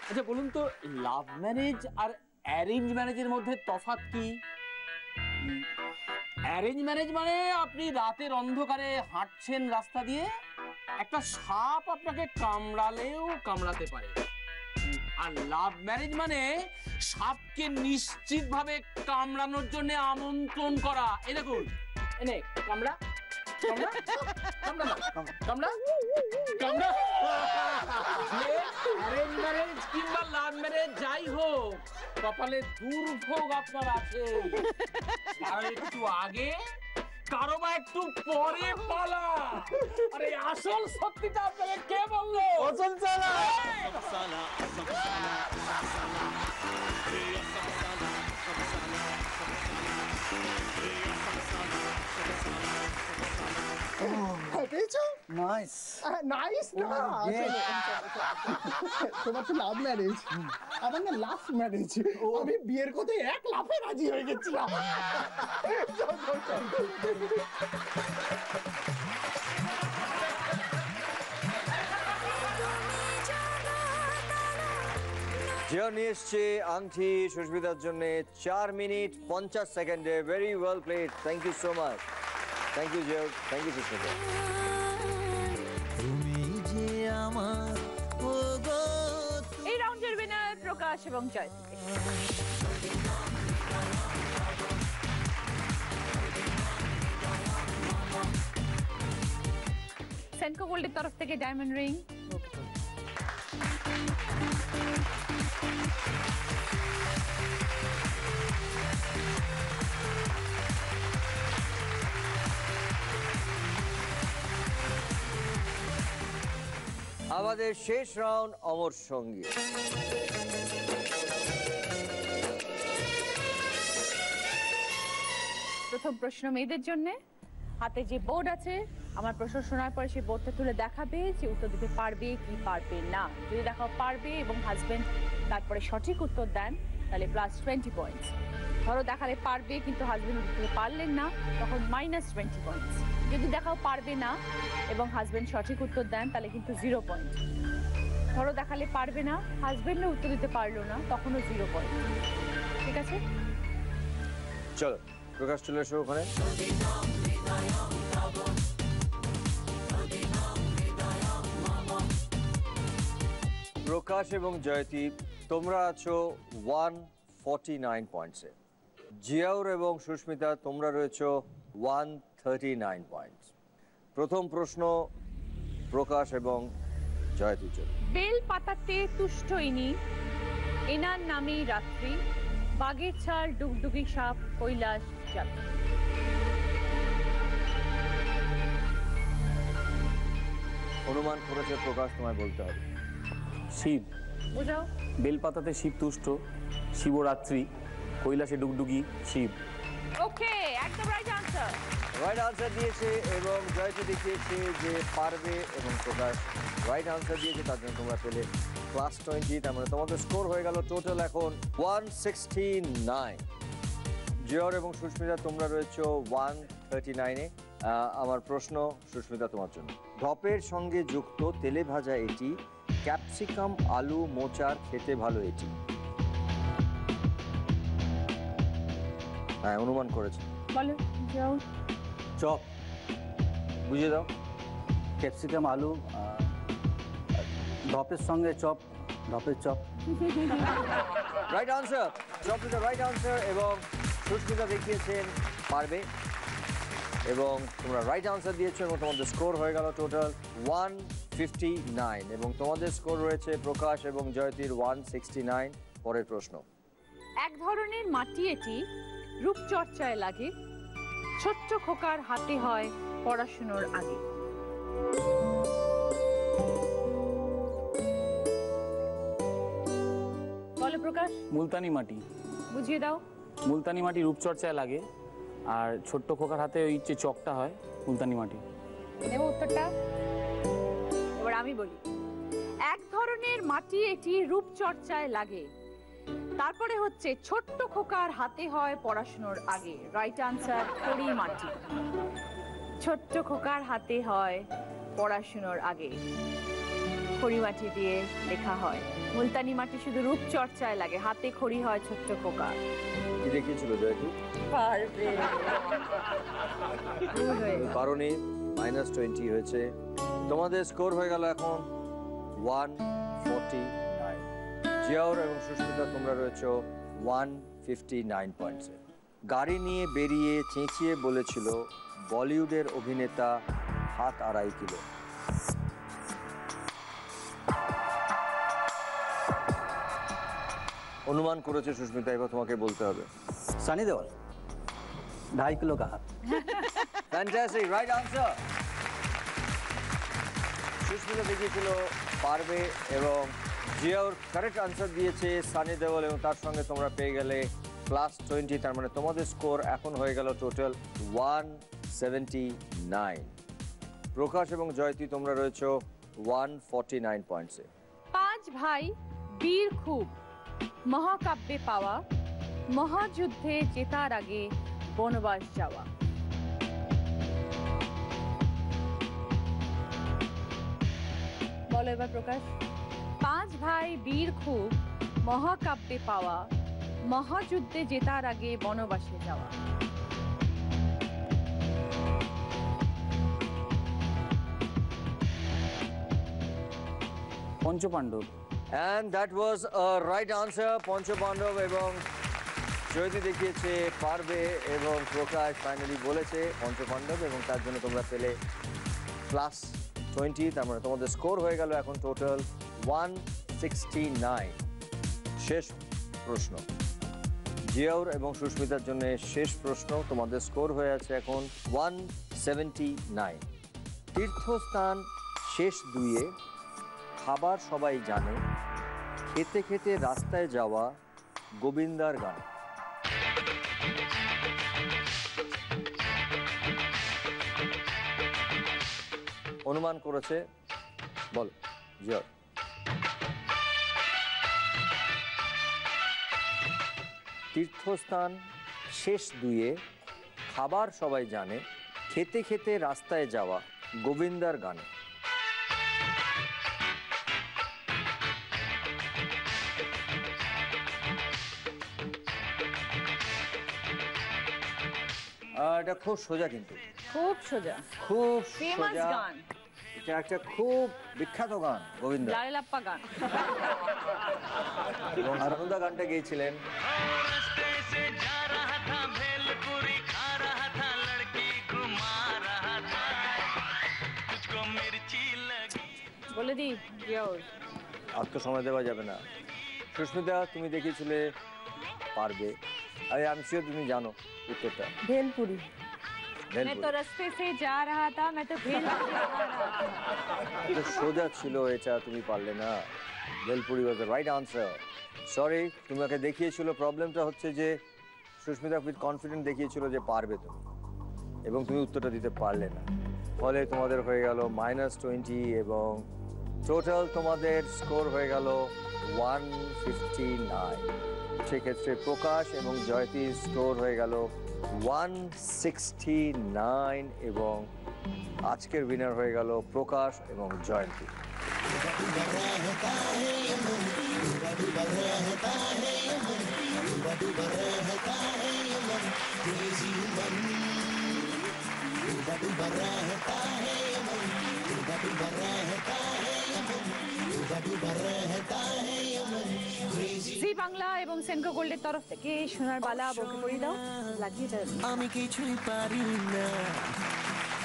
আচ্ছা বলুন তো, লাভ ম্যারেজ আর অ্যারেঞ্জ ম্যারেজের মধ্যে তফাৎ কি? অ্যারেঞ্জ ম্যারেজ মানে আপনি রাতের অন্ধকারে হাঁটছেন রাস্তা দিয়ে, একটা সাপ আপনাকে কামড়ালেও কামড়াতে পারে। আর লাভ ম্যারেজ মানে সাপকে নিশ্চিতভাবে কামড়ানোর জন্য আমন্ত্রণ করা। এই দেখুন, এনে কামড়া কামড়া কামড়া কামড়া কামড়া। অ্যারেঞ্জ ম্যারেজ কিংবা লাভ ম্যারেজ যাই হোক, কপালে দুর্ভোগ আপনার আছে। কারো একটু আগে, কারো বা একটু পরে পালা। আরে আসল সত্যিটা আপনাকে কে বললো? অচল চালা। পেয়েছো? নাইস। নাইস না, তোমার তো লাভ ম্যারেজ, আমার না লাভ ম্যারেজ। আমি বিয়ের কথায় এক লাফে রাজি হয়ে গেছিলাম। জিও নিয়ে এসছে আংটি সুস্মিতার জন্য 4 মিনিট 50 সেকেন্ডে। Very well played, thank you so much. Thank you জিও, থ্যাংক ইউ সুস্মিতা। এই রাউন্ডের উইনার প্রকাশ এবং জয়তী। সেনকো গোল্ডের তরফ থেকে ডায়মন্ড রিং। আমাদের শেষ রাউন্ড অমর সঙ্গী। প্রথম প্রশ্ন মেয়েদের জন্য। হাতে যে বোর্ড আছে, আমার প্রশ্ন শোনার পরে সেই বোর্ডটা তুলে দেখাবে যে উত্তর দিতে পারবে কি পারবে না। যদি দেখাও পারবে এবং হাজবেন্ড তারপরে সঠিক উত্তর দেন, তাহলে +20 পয়েন্টস। ধরো দেখালে পারবে কিন্তু হাজবেন্ড উত্তর দিতে পারলেন না, তখন -20 পয়েন্টস। যদি দেখাও পারবে না এবং হাজবেন্ড সঠিক উত্তর দেন, তাহলে কিন্তু 0 পয়েন্ট। ধরো দেখালে পারবে না, হাজবেন্ডও উত্তর দিতে পারলো না, তখনও 0 পয়েন্ট। ঠিক আছে, চলো প্রকাশ চলে এসো ওখানে। প্রকাশ এবং জয়তী, তোমরা আছো 149 পয়েন্টসে। জিয়াউর এবং সুস্মিতা, তোমরা রয়েছো 139 পয়েন্টস। প্রথম প্রশ্ন প্রকাশ এবং জয়তীর জন্য। বেল পাতাতে তুষ্ট ইনি, এনার নামেই রাত্রি, বাগের ছাল ডুগডুগি সাপ, কৈলাস যাত্রী। অনুমান করেছে প্রকাশ, তোমায় বলতে হবে। শিব। বোঝাও। বেলপাতাতে শিব তুষ্ট, শিবরাত্রি, কৈলাসে ডুগডুগি, শিব। ওকে, একদম রাইট আনসার। রাইট আনসার দিয়েছে এবং জয়তী দেখিয়েছে যে পারবে, এবং প্রকাশ রাইট আনসার দিয়েছে, তার জন্য তোমরা পেলে +20। তার মানে তোমাদের স্কোর হয়ে গেল টোটাল এখন 169। জিয়র এবং সুস্মিতা, তোমরা রয়েছো 139-এ। আমার প্রশ্ন সুস্মিতা তোমার জন্য। ঢপের সঙ্গে যুক্ত তেলে ভাজা এটি, ক্যাপসিকাম আলু মোচার খেতে ভালো এটি। হ্যাঁ, অনুমান করেছে। বলো যাও। চপ। বুঝিয়ে দাও। ক্যাপসিকাম আলু, ঢপের সঙ্গে চপ, ঢপের chop. Right answer, chop is the right answer. এবং সুস্মিতা দেখিয়েছেন পারবে, এবং তোমরা রাইট আনসার দিয়েছো, এবং তোমাদের স্কোর হয়ে গেল টোটাল 159। এবং তোমাদের স্কোর রয়েছে প্রকাশ এবং জয়তীর 169। পরের প্রশ্ন। এক ধরনের মাটি এটি, রূপচর্চায় লাগে, ছোট্ট খোকার হাতে হয় পড়াশুনোর আগে। বলো প্রকাশ। মুলতানি মাটি। বুঝিয়ে দাও। মুলতানি মাটি রূপচর্চায় লাগে, আর ছোট্ট খোকার হাতে ওই যে চকটা হয়, মুলতানি মাটি। নেব উত্তরটা? এবার আমি বলি। এক ধরনের মাটি এটি, রূপচর্চায় লাগে, তারপরে হচ্ছে ছোট্ট খোকার হাতে হয় পড়াশোনার আগে। রাইট আনসার খড়ি মাটি। ছোট্ট খোকার হাতে হয় পড়াশোনার আগে, খড়ি মাটি দিয়ে লেখা হয়। মুলতানি মাটি শুধু রূপচর্চায় লাগে, হাতে খড়ি হয় ছোট্ট খোকা। কি দেখিয়েছিল জয়তী? পারবে। কারণে -20 হয়েছে। তোমাদের স্কোর হয়ে গেল এখন 149। জিয়াউর এবং সুস্মিতা তোমরা রয়েছো 159 পয়েন্টসে। গাড়ি নিয়ে বেরিয়ে চেঁচিয়ে বলেছিল বলিউডের অভিনেতা হাত 2.5 কিলো। অনুমান করেছে সুস্মিতা, এবার তোমাকে বলতে হবে। সানি দেওয়াল 2.5 किलो का हाथ। Fantastic, right answer. সুস্মিতা দেখিয়েছিল পারবে এবং জিয়াউর কারেক্ট আনসার দিয়েছে সানি দেওয়াল, এবং তার সঙ্গে তোমরা পেয়ে গেলে +20। তার মানে তোমাদের স্কোর এখন হয়ে গেল টোটাল 179। প্রকাশ এবং জয়তী তোমরা রয়েছো 149 পয়েন্টসে। 5 ভাই বীর খুব, মহাকাব্যে পাওয়া, মহাযুদ্ধে জেতার আগে বনবাস যাওয়া। বলো এবার প্রকাশ। 5 ভাই বীর খুব, মহাকাব্যে পাওয়া, মহাযুদ্ধে জেতার আগে বনবাসে যাওয়া। পঞ্চপাণ্ডব। And that was a right answer, পঞ্চপাণ্ডব। এবং জয়তী দেখিয়েছে পারবে এবং প্রকাশ ফাইনালি বলেছে পঞ্চপাণ্ডব, এবং তার জন্য তোমরা পেলে +20। তার মানে তোমাদের স্কোর হয়ে গেল এখন টোটাল 169। শেষ প্রশ্ন জিয়াউর এবং সুস্মিতার জন্য শেষ প্রশ্ন। তোমাদের স্কোর হয়ে আছে এখন 179। তীর্থস্থান শেষ 2-এ, খাবার সবাই জানে, খেতে খেতে রাস্তায় যাওয়া, গোবিন্দার গান। অনুমান করেছে, বল জিয়াউর। তীর্থস্থান শেষ 2-এ, খাবার সবাই জানে, খেতে খেতে রাস্তায় যাওয়া, গোবিন্দার গানে। এটা খুব সোজা, কিন্তু খুব সোজা, খুব ফেমাস সোজা। গান, এটা একটা খুব বিখ্যাত গান, গোবিন্দ। লালেলাপ্পা গান। এবং আনন্দা গানটা গেয়েছিলেন। বলে দি জিয়াউর। আর তো সময় দেওয়া যাবে না। সুস্মিতা তুমি দেখিয়েছিলে পারবে, আমি শিওর তুমি জানো উত্তরটা। ভেলপুরি। मैं ভেলপুরি। तो रास्ते से जा रहा था, मैं तो भेलपुरी खा रहा था। এটা সোজা ছিল, এটা তুমি পারলে না। Bhelpuri was the right answer. Sorry, তোমাকে দেখিয়েছিল। প্রবলেমটা হচ্ছে যে সুস্মিতা উইথ কনফিডেন্ট দেখিয়েছিল যে পারবে তুমি, এবং তুমি উত্তরটা দিতে পারলে না। ফলে তোমাদের হয়ে গেল -20, এবং টোটাল তোমাদের স্কোর হয়ে গেল 159। সেক্ষেত্রে প্রকাশ এবং জয়তীর স্কোর হয়ে গেল 169, এবং আজকের উইনার হয়ে গেল প্রকাশ এবং জয়ন্তী। জি বাংলা এবং সেনকো গোল্ডের তরফ থেকে সোনার বালা বকে পড়ি দাও, লাগিয়ে দাও। আমি কিছুই পারি না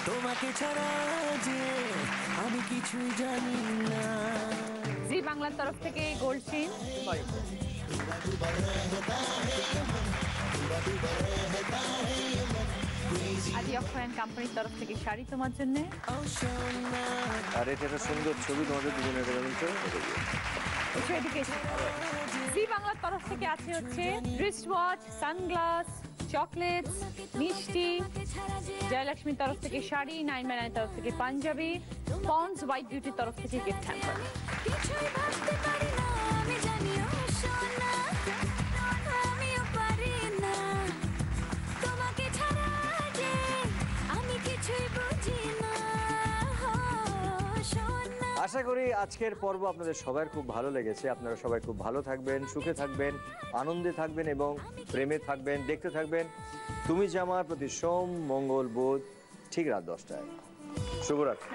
তোমাকে ছাড়া, যে আমি কিছুই জানি না। জি বাংলার তরফ থেকে গোল্ড চেইন, আদি অক্ষয় কোম্পানির তরফ থেকে শাড়ি তোমার জন্য। আর এটা একটা সুন্দর ছবি তোমাদের দুজনের এডুকেশন। জি বাংলার তরফ থেকে আছে হচ্ছে রিস্ট ওয়াচ, সানগ্লাস, চকলেটস, মিষ্টি। জয়লক্ষ্মীর তরফ থেকে শাড়ি, 999 তরফ থেকে পাঞ্জাবি, পন্ডস হোয়াইট বিউটির তরফ থেকে গিফট হ্যাম্পার। আশা করি আজকের পর্ব আপনাদের সবার খুব ভালো লেগেছে। আপনারা সবাই খুব ভালো থাকবেন, সুখে থাকবেন, আনন্দে থাকবেন এবং প্রেমে থাকবেন। দেখতে থাকবেন তুমি যে আমার, প্রতি সোম, মঙ্গল, বুধ ঠিক রাত 10টায়। শুভরাত্রি।